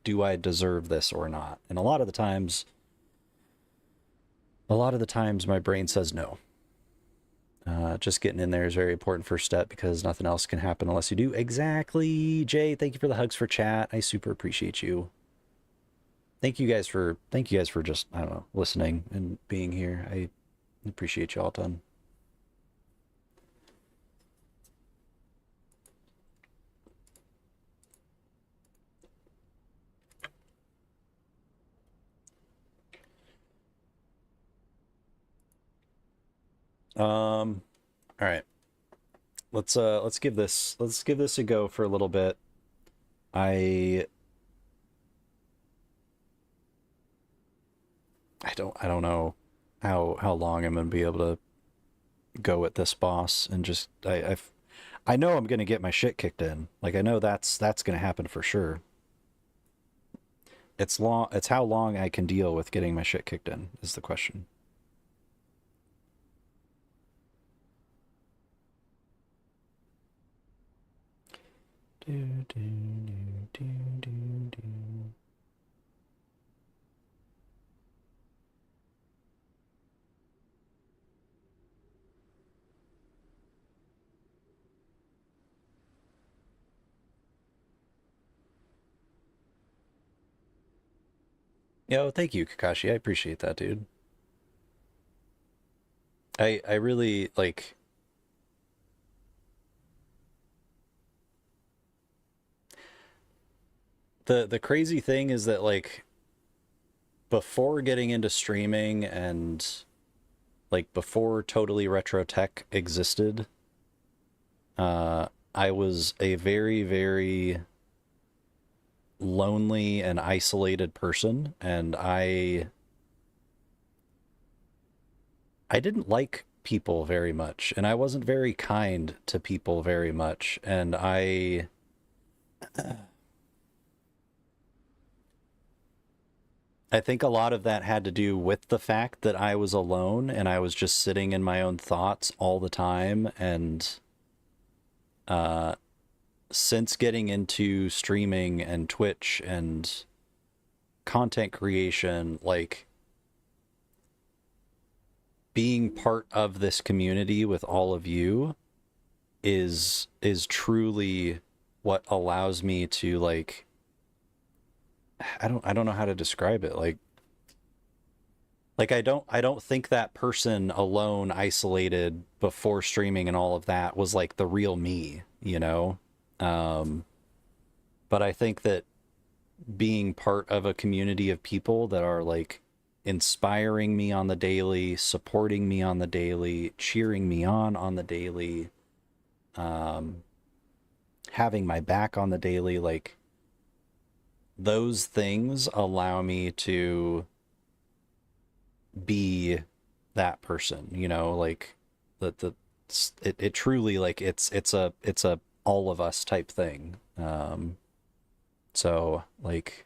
Speaker 1: Do I deserve this or not? And a lot of the times my brain says no. Just getting in there is a very important first step because nothing else can happen unless you do. Exactly. Jay, thank you for the hugs for chat. I super appreciate you. Thank you guys for just, I don't know, listening and being here. I appreciate you all a ton. All right. Let's give this a go for a little bit. I I don't know how long I'm gonna be able to go at this boss and just I know I'm gonna get my shit kicked in. Like I know that's gonna happen for sure. It's how long I can deal with getting my shit kicked in is the question. Do, do, do, do, do, do. Yo, thank you, Kakashi. I appreciate that, dude. I really like the crazy thing is that like before getting into streaming and like before Totally Retro Tech existed, I was a very, very lonely and isolated person, and I didn't like people very much, and I wasn't very kind to people very much, and I think a lot of that had to do with the fact that I was alone and I was just sitting in my own thoughts all the time. And uh, since getting into streaming and Twitch and content creation, like being part of this community with all of you is truly what allows me to like I don't know how to describe it. Like I don't think that person alone, isolated before streaming and all of that was like the real me, you know? Um, but I think that being part of a community of people that are like inspiring me on the daily, supporting me on the daily, cheering me on the daily, having my back on the daily, like those things allow me to be that person, you know, like it truly, like it's a all of us type thing. So like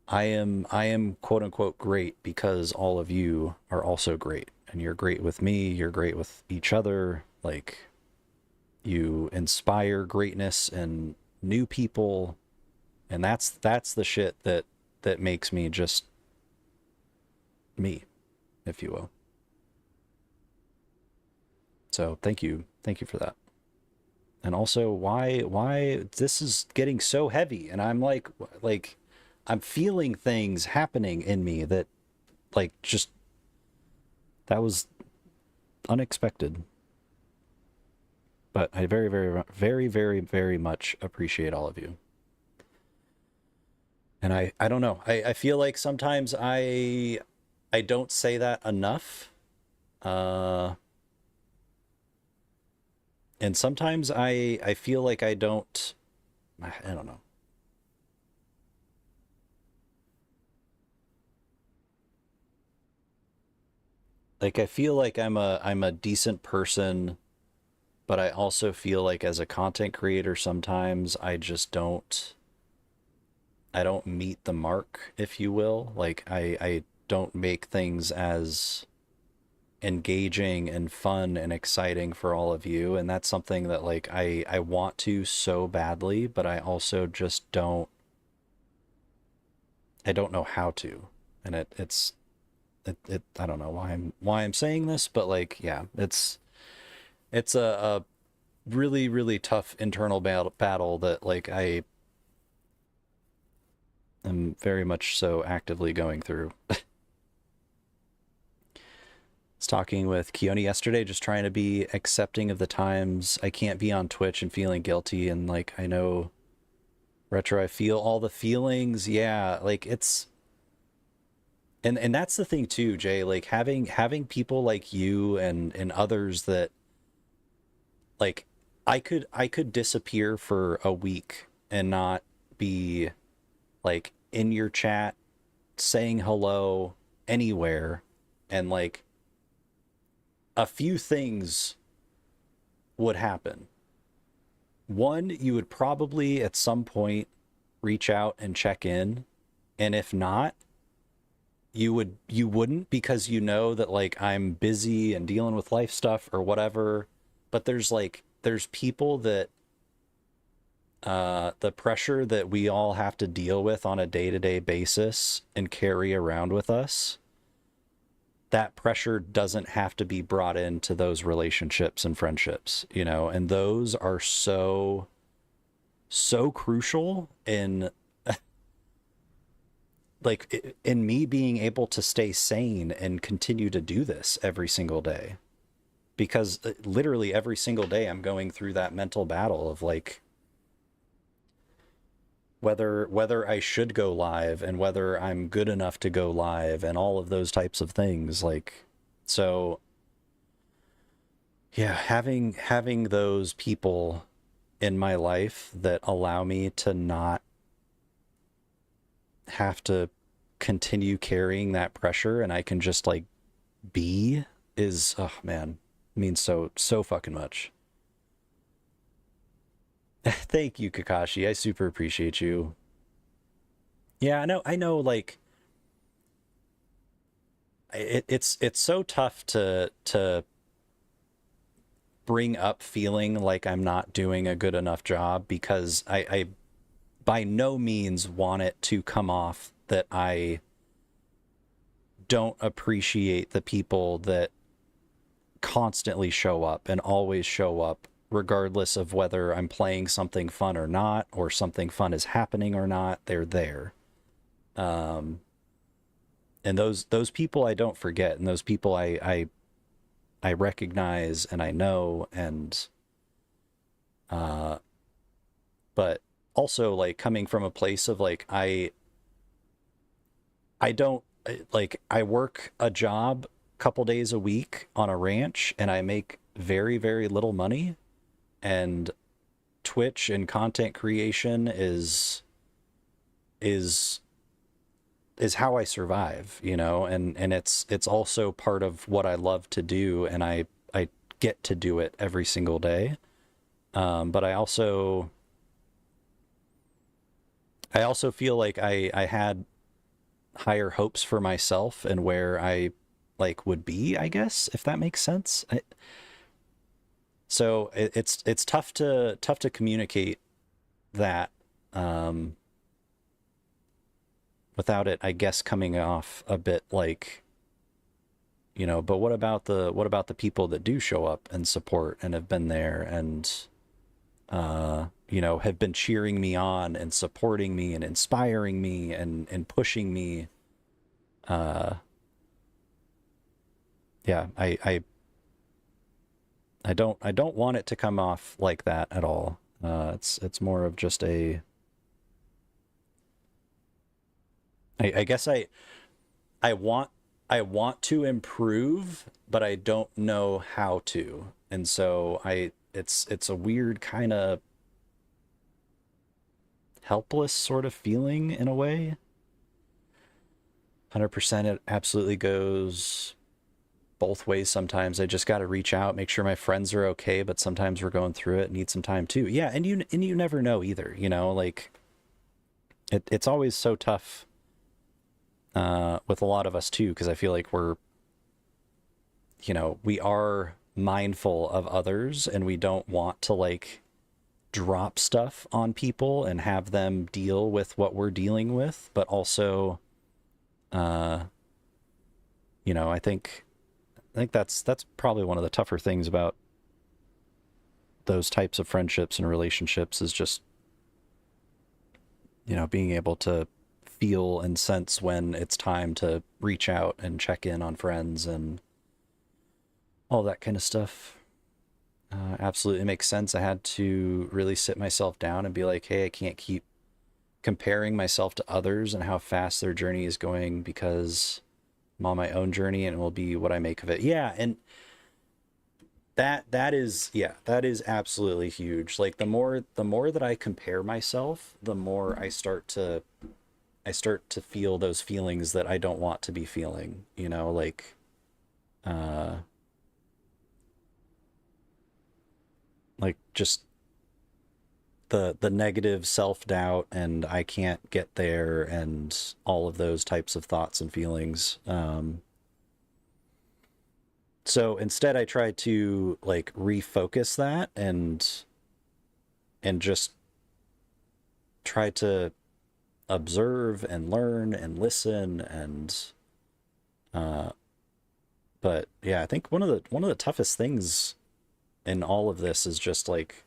Speaker 1: I am quote unquote great because all of you are also great, and you're great with me, you're great with each other, like you inspire greatness in new people, and that's the shit that makes me just me, if you will. So thank you for that. And also, why this is getting so heavy, and I'm like I'm feeling things happening in me that like just that was unexpected. But I very much appreciate all of you. And I don't know. I feel like sometimes I don't say that enough. And sometimes I feel like I don't know. Like I feel like I'm a decent person, but I also feel like as a content creator sometimes I don't meet the mark, if you will. Like I don't make things as engaging and fun and exciting for all of you, and that's something that like I want to so badly, but I also just I don't know how to. And it I don't know why I'm saying this, but like yeah, it's a really tough internal battle that like I am very much so actively going through. Was talking with Keone yesterday, just trying to be accepting of the times I can't be on Twitch and feeling guilty, and like I know Retro, I feel all the feelings. Yeah, like it's and that's the thing too, Jay, like having people like you and others that like I could disappear for a week and not be like in your chat saying hello anywhere, and like a few things would happen. One, you would probably at some point reach out and check in, and if not, you wouldn't, because you know that like I'm busy and dealing with life stuff or whatever. But there's people that the pressure that we all have to deal with on a day-to-day basis and carry around with us, that pressure doesn't have to be brought into those relationships and friendships, you know, and those are so crucial in like in me being able to stay sane and continue to do this every single day, because literally every single day I'm going through that mental battle of like whether I should go live and whether I'm good enough to go live and all of those types of things. Like, so yeah, having those people in my life that allow me to not have to continue carrying that pressure, and I can just like be, is, oh man, means so fucking much. Thank you, Kakashi. I super appreciate you. Yeah, I know like it's so tough to bring up feeling like I'm not doing a good enough job, because I by no means want it to come off that I don't appreciate the people that constantly show up and always show up, regardless of whether I'm playing something fun or not, or something fun is happening or not. They're there. And those people I don't forget, and those people I recognize and I know, and but also like coming from a place of like I don't like I work a job a couple days a week on a ranch and I make very, very little money, and Twitch and content creation is is how I survive, you know, and it's also part of what I love to do, and I get to do it every single day. But I also feel like I had higher hopes for myself and where I like would be, I guess, if that makes sense. So it's tough to communicate that without it, I guess, coming off a bit like, you know, but what about the people that do show up and support and have been there and you know, have been cheering me on and supporting me and inspiring me and pushing me. Yeah, I don't want it to come off like that at all. It's more of just a I guess I want I want to improve, but I don't know how to. And so it's a weird kind of helpless sort of feeling in a way. 100% it absolutely goes both ways sometimes. I just got to reach out, make sure my friends are okay, but sometimes we're going through it, need some time too. Yeah, and you never know either, you know, like it's always so tough with a lot of us too, because I feel like we're, you know, we are mindful of others and we don't want to like drop stuff on people and have them deal with what we're dealing with, but also you know, I think that's probably one of the tougher things about those types of friendships and relationships is just, you know, being able to feel and sense when it's time to reach out and check in on friends and all that kind of stuff. Absolutely makes sense. I had to really sit myself down and be like, hey, I can't keep comparing myself to others and how fast their journey is going, because I'm on my own journey and it will be what I make of it. Yeah, and that is, yeah, that is absolutely huge. Like the more that I compare myself, the more I start to feel those feelings that I don't want to be feeling, you know, uh like just the negative self-doubt and I can't get there and all of those types of thoughts and feelings. So instead I try to like refocus that and just try to observe and learn and listen and uh but yeah, I think one of the toughest things in all of this is just like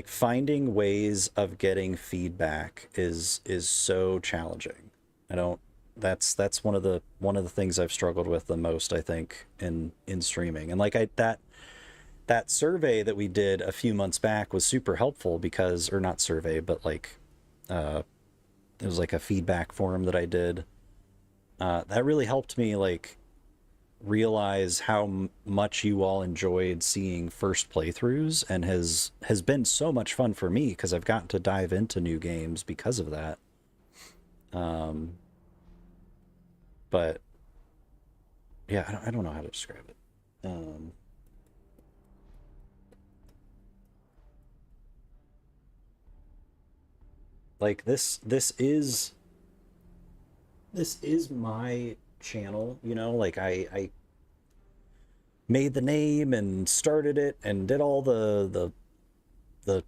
Speaker 1: finding ways of getting feedback is so challenging. I don't that's one of the things I've struggled with the most, I think, in streaming. And like I that survey that we did a few months back was super helpful because, or not survey, but like it was like a feedback form that I did. That really helped me like realize how much you all enjoyed seeing first playthroughs, and has been so much fun for me because I've gotten to dive into new games because of that. Um, but yeah, I don't know how to describe it. Like this is my channel, you know, like I made the name and started it and did all the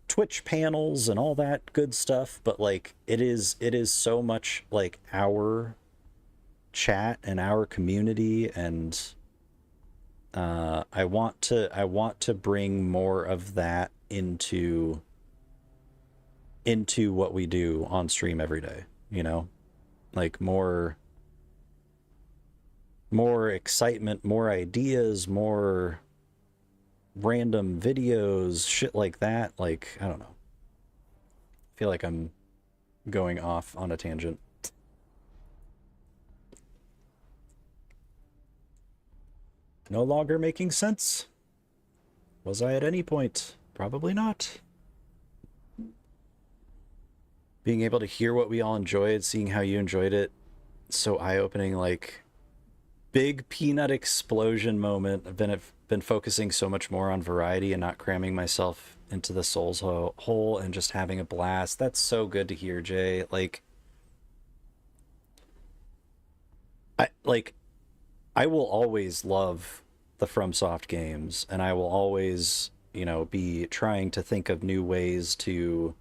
Speaker 1: Twitch panels and all that good stuff, but like it is so much like our chat and our community, and I want to bring more of that into what we do on stream every day, you know? Like more excitement, more ideas, more random videos, shit like that. Like, I don't know. I feel like I'm going off on a tangent. No longer making sense? Was I at any point? Probably not. Being able to hear what we all enjoyed, seeing how you enjoyed it, so eye-opening. Like, big peanut explosion moment. I've been focusing so much more on variety and not cramming myself into the Souls hole and just having a blast. That's so good to hear, Jay. Like, I will always love the FromSoft games, and I will always, you know, be trying to think of new ways to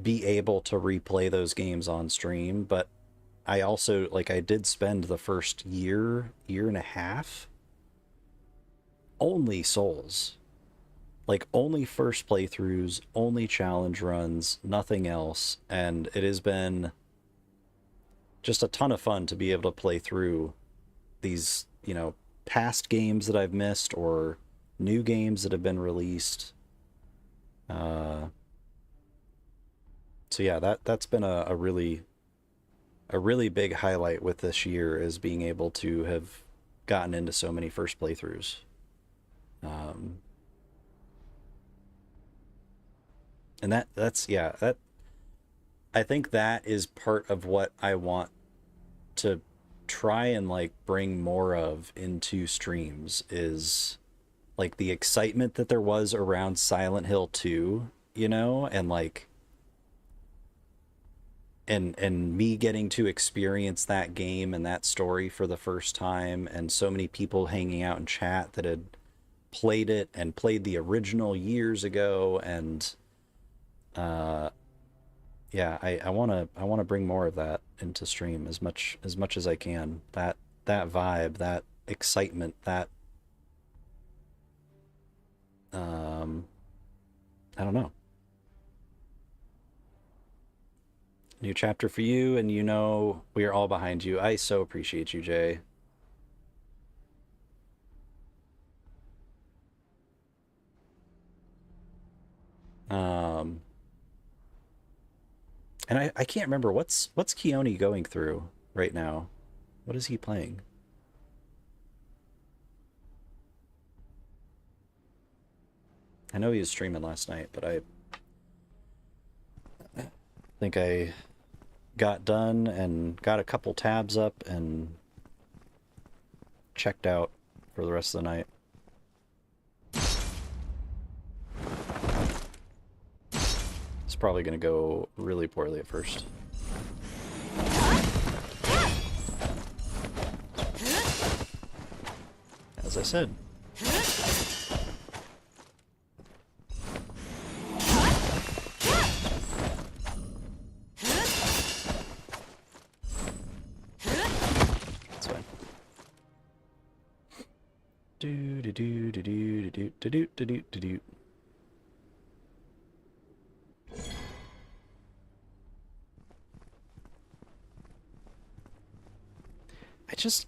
Speaker 1: be able to replay those games on stream. But I also, like, I did spend the first year and a half only Souls. Like, only first playthroughs, only challenge runs, nothing else. And it has been just a ton of fun to be able to play through these, you know, past games that I've missed or new games that have been released. So yeah, that's been a really big highlight with this year, is being able to have gotten into so many first playthroughs. And that's yeah, that I think that is part of what I want to try and like bring more of into streams, is like the excitement that there was around Silent Hill 2, you know, and like and me getting to experience that game and that story for the first time, and so many people hanging out in chat that had played it and played the original years ago. And yeah, I want to bring more of that into stream as much as I can. That vibe, that excitement, that I don't know. New chapter for you, and you know we are all behind you. I so appreciate you, Jay. And I can't remember what's Keone going through right now. What is he playing? I know he was streaming last night, but I think I got done and got a couple tabs up and checked out for the rest of the night. It's probably going to go really poorly at first. As I said. That's fine. Do do do do do do do do do do do do.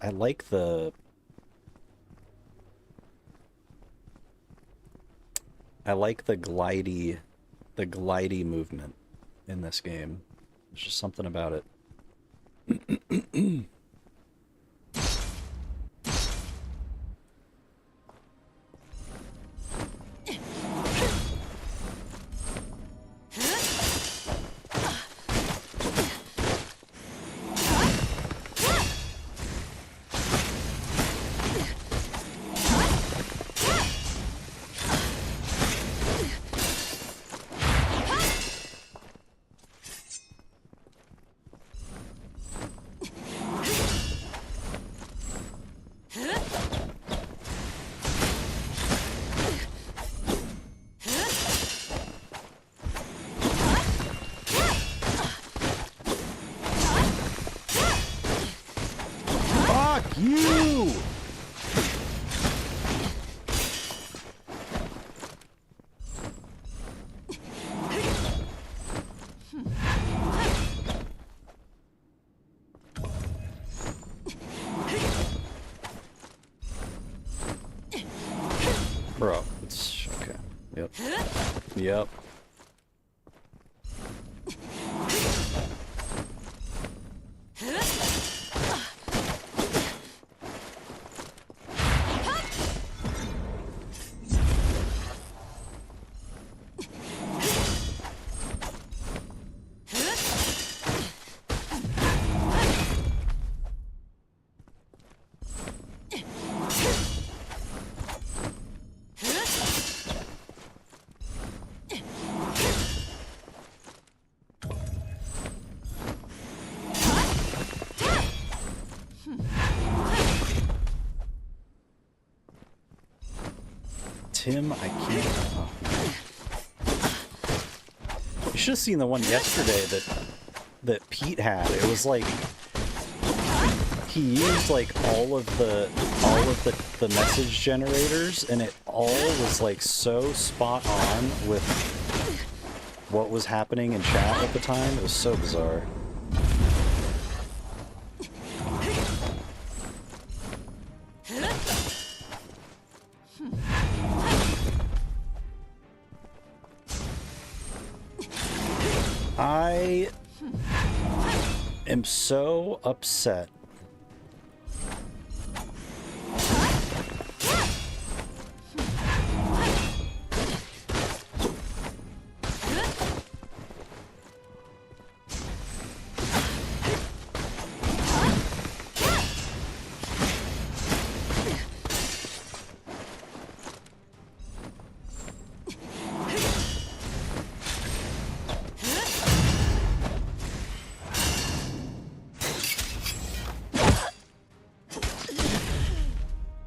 Speaker 1: I like the glidey movement in this game. There's just something about it. Bro, it's okay. Yep. Yep. Tim, I can't. Oh. You should have seen the one yesterday that Pete had. It was like he used like all of the message generators, and it all was like so spot on with what was happening in chat at the time. It was so bizarre. I am so upset.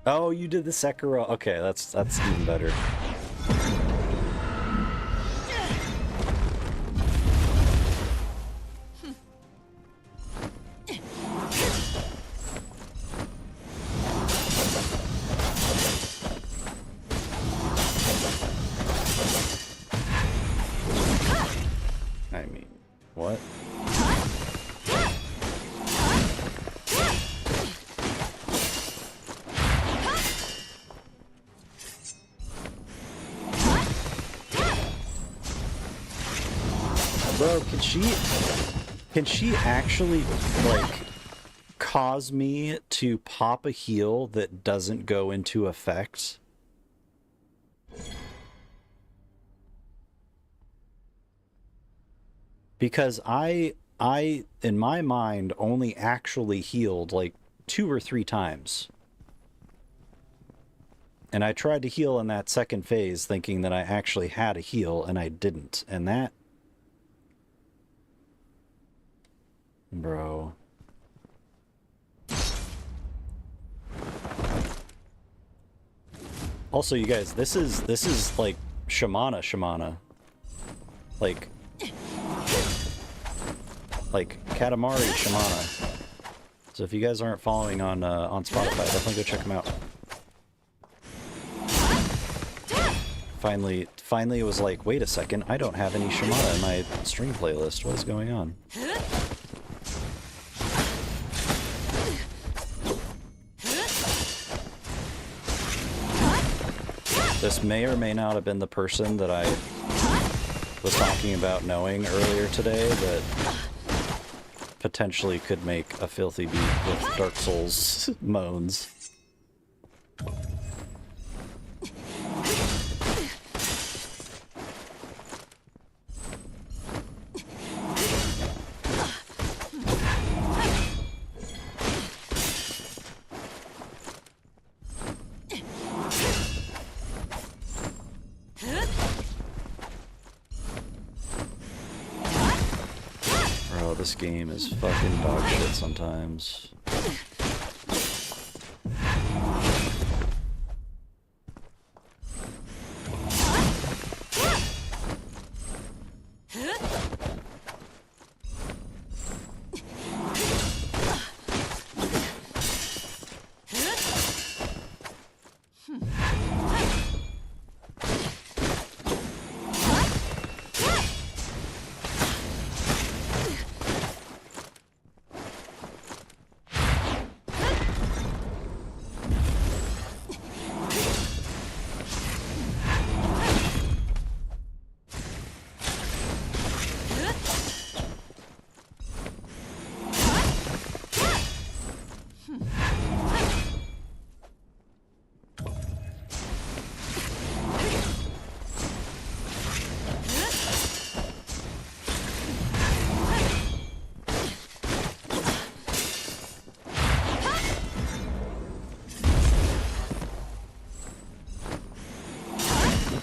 Speaker 1: Oh, you did the Sekiro. Okay, that's even better. I mean, what? Bro, can she actually, like, cause me to pop a heal that doesn't go into effect? Because I, in my mind, only actually healed, like, 2 or 3 times. And I tried to heal in that second phase thinking that I actually had a heal, and I didn't. And that... Bro. Also, you guys, this is like Shamana. Like Katamari Shamana. So if you guys aren't following on Spotify, definitely go check them out. Finally it was like, wait a second, I don't have any Shamana in my stream playlist. What is going on? This may or may not have been the person that I was talking about knowing earlier today that potentially could make a filthy beat with Dark Souls moans. This game is fucking dog shit sometimes.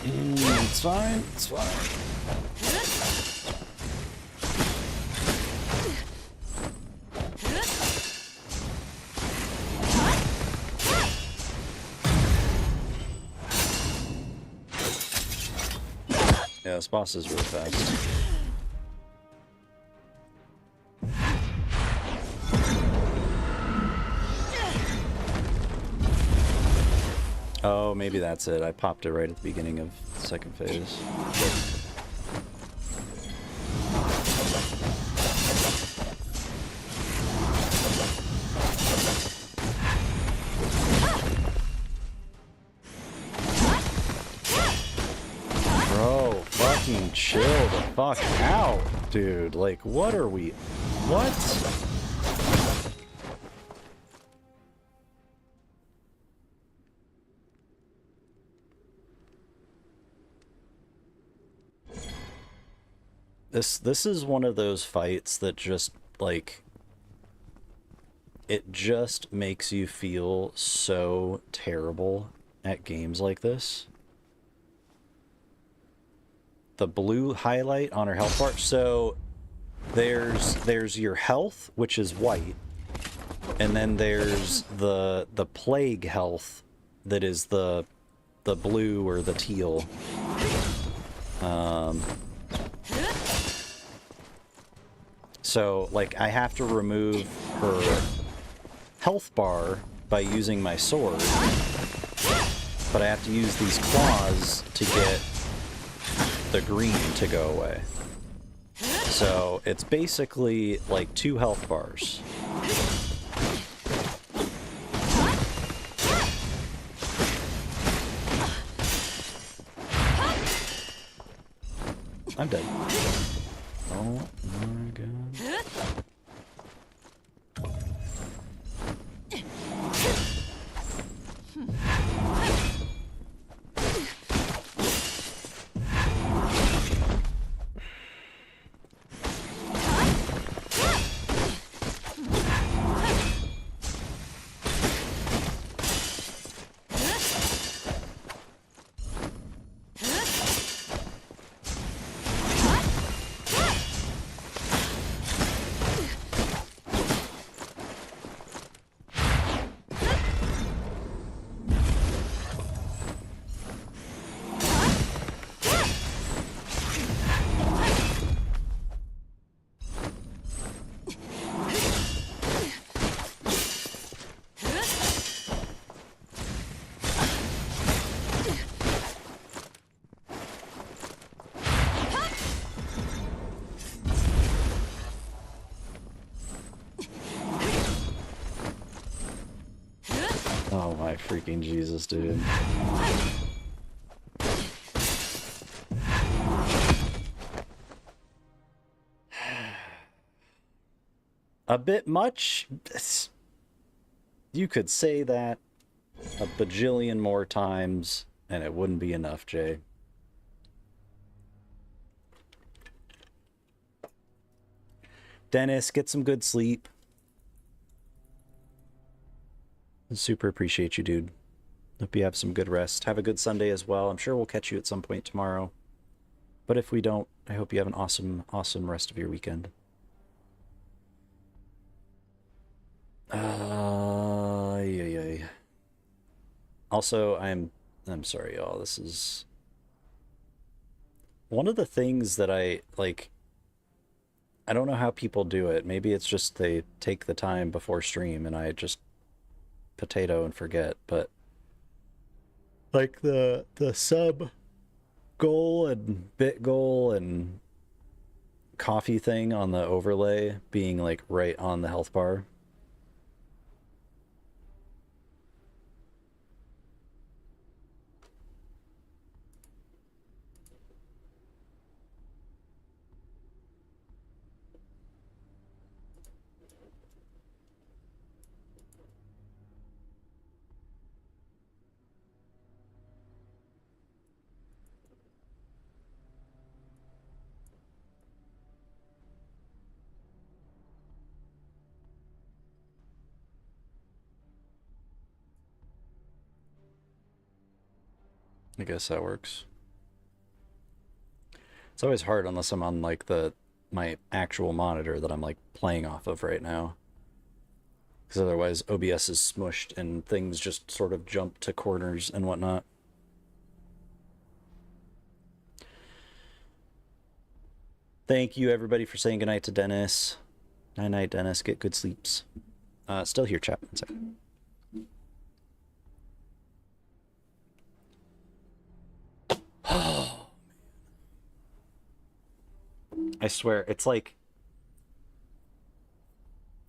Speaker 1: It's fine, it's fine. Yeah, this boss is really fast. Oh, maybe that's it. I popped it right at the beginning of the second phase. Bro, fucking chill the fuck out, dude. Like, what are we... What? This is one of those fights that just, like... It just makes you feel so terrible at games like this. The blue highlight on her health bar. So there's your health, which is white, and then there's the plague health that is the blue or the teal. So like I have to remove her health bar by using my sword, but I have to use these claws to get the green to go away. So it's basically like 2 health bars. I'm dead. Oh my god. Oh my freaking Jesus, dude. A bit much? You could say that a bajillion more times and it wouldn't be enough, Jay. Dennis, get some good sleep. Super appreciate you, dude. Hope you have some good rest. Have a good Sunday as well. I'm sure we'll catch you at some point tomorrow. But if we don't, I hope you have an awesome, awesome rest of your weekend. Yeah. Also, I'm sorry, y'all. This is one of the things that I don't know how people do it. Maybe it's just they take the time before stream and I just potato and forget, but like the sub goal and bit goal and coffee thing on the overlay being like right on the health bar. I guess that works. It's always hard unless I'm on like my actual monitor that I'm like playing off of right now. Because otherwise OBS is smushed and things just sort of jump to corners and whatnot. Thank you everybody for saying goodnight to Dennis. Night night, Dennis. Get good sleeps. Still here, chat. 1 second. Oh, I swear, it's like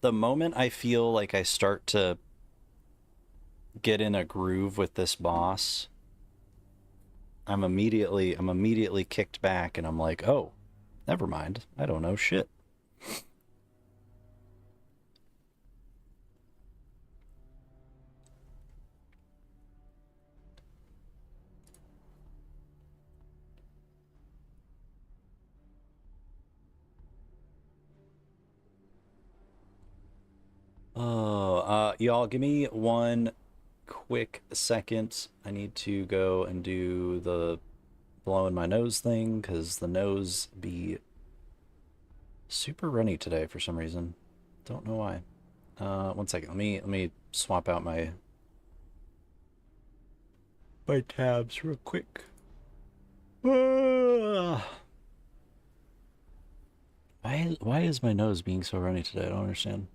Speaker 1: the moment I feel like I start to get in a groove with this boss, I'm immediately kicked back and I'm like, oh, never mind. I don't know shit. Oh, y'all give me 1 quick second. I need to go and do the blowing my nose thing because the nose be super runny today for some reason. Don't know why. 1 second. Let me swap out my tabs real quick. Why is my nose being so runny today? I don't understand.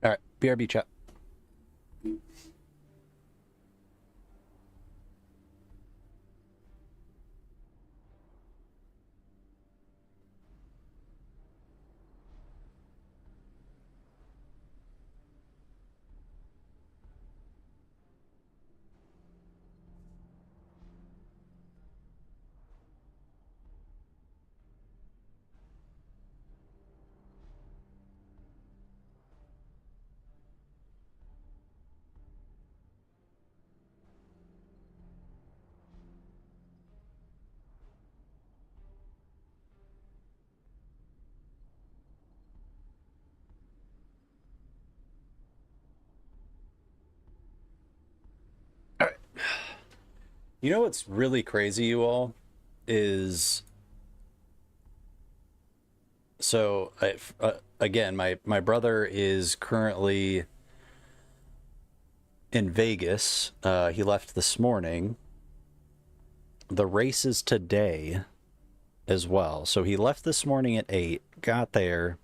Speaker 1: All right, BRB chat. All right. You know what's really crazy, you all, is so again, my brother is currently in Vegas. He left this morning. The race is today as well. So he left this morning at 8, got there,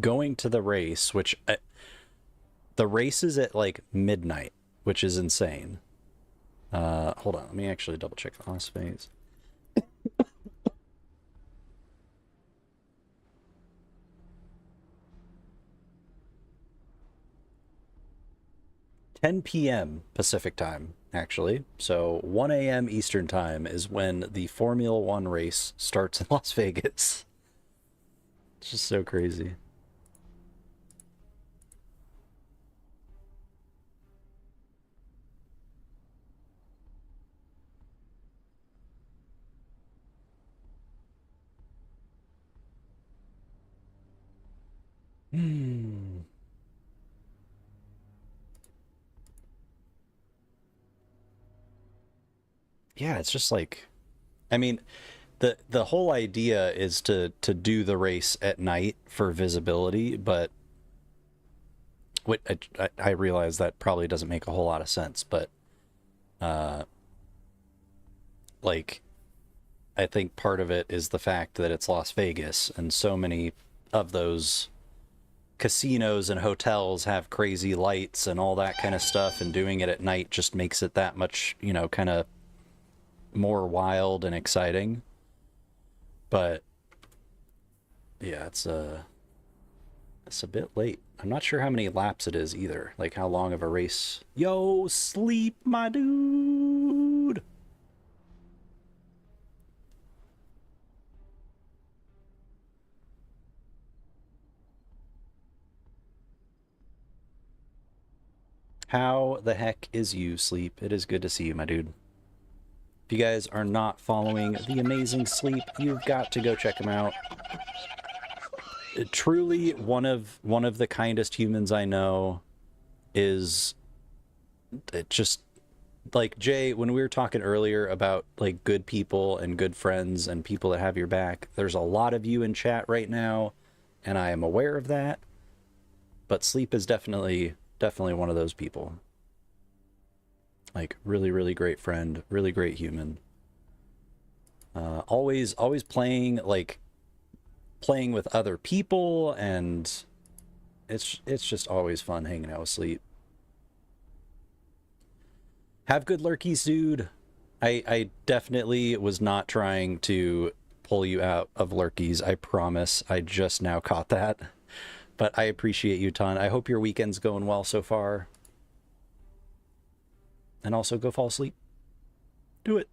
Speaker 1: going to the race, which the race is at like midnight, which is insane. Hold on, let me actually double check the last phase. 10 p.m. Pacific time, actually. So 1 a.m. Eastern time is when the Formula One race starts in Las Vegas. It's just so crazy. Yeah, it's just like, I mean, the whole idea is to do the race at night for visibility, but what I realize that probably doesn't make a whole lot of sense, but like I think part of it is the fact that it's Las Vegas and so many of those casinos and hotels have crazy lights and all that kind of stuff, and doing it at night just makes it that much, you know, kind of more wild and exciting. But yeah, it's a bit late. I'm not sure how many laps it is either, like how long of a race. Yo, sleep, my dude. How the heck is you, Sleep? It is good to see you, my dude. If you guys are not following the amazing Sleep, you've got to go check him out. Truly one of the kindest humans I know. Is it just like Jay, when we were talking earlier about like good people and good friends and people that have your back, there's a lot of you in chat right now, and I am aware of that. But Sleep is definitely one of those people. Like really, really great friend, really great human. Always playing with other people, and it's just always fun hanging out with Sleep. Have good lurkies, dude. I definitely was not trying to pull you out of lurkies. I promise. I just now caught that. But I appreciate you a ton. I hope your weekend's going well so far. And also go fall asleep. Do it.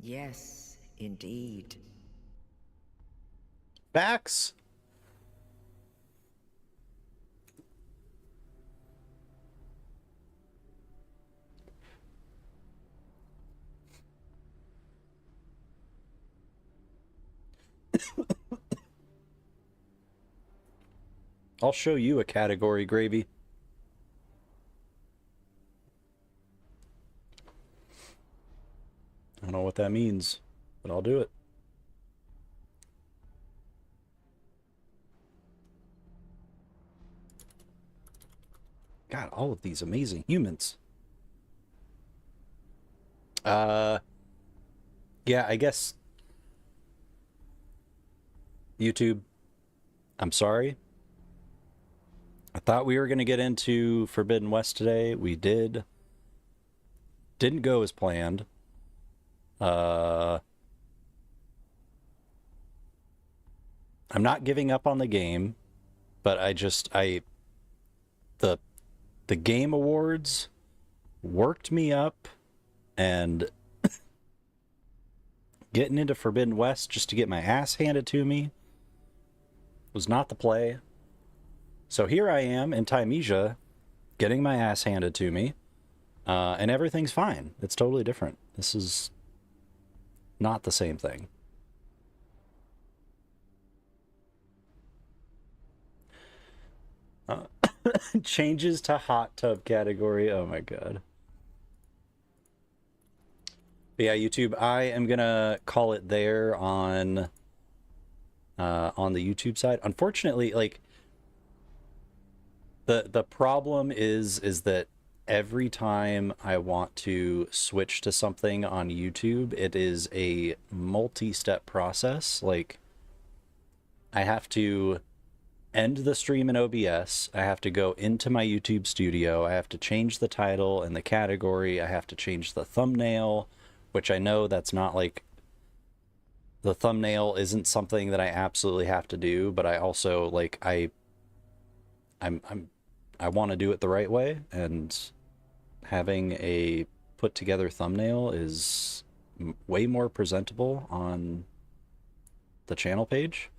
Speaker 4: Yes, indeed.
Speaker 1: Facts. I'll show you a category, Gravy. I don't know what that means, but I'll do it. God, all of these amazing humans. Yeah, I guess YouTube, I'm sorry. I thought we were going to get into Forbidden West today. We did. Didn't go as planned. I'm not giving up on the game, but the Game Awards worked me up, and getting into Forbidden West just to get my ass handed to me was not the play. So here I am in Timesia, getting my ass handed to me, and everything's fine. It's totally different. This is not the same thing. Changes to hot tub category. Oh my god. But yeah, YouTube, I am gonna call it there on the YouTube side. Unfortunately, like the problem is that every time I want to switch to something on YouTube, it is a multi-step process. Like, I have to end the stream in OBS. I have to go into my YouTube studio. I have to change the title and the category. I have to change the thumbnail, which I know that's not like, the thumbnail isn't something that I absolutely have to do, but I also like I want to do it the right way, and having a put together thumbnail is way more presentable on the channel page.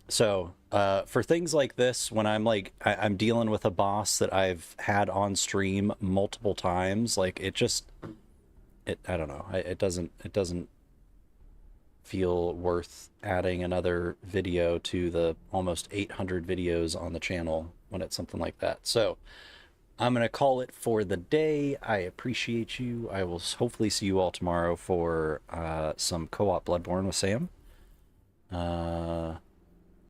Speaker 1: So for things like this, when I'm like I'm dealing with a boss that I've had on stream multiple times, like it I don't know, it doesn't feel worth adding another video to the almost 800 videos on the channel when it's something like that. So I'm gonna call it for the day. I appreciate you. I will hopefully see you all tomorrow for some co-op Bloodborne with Sam.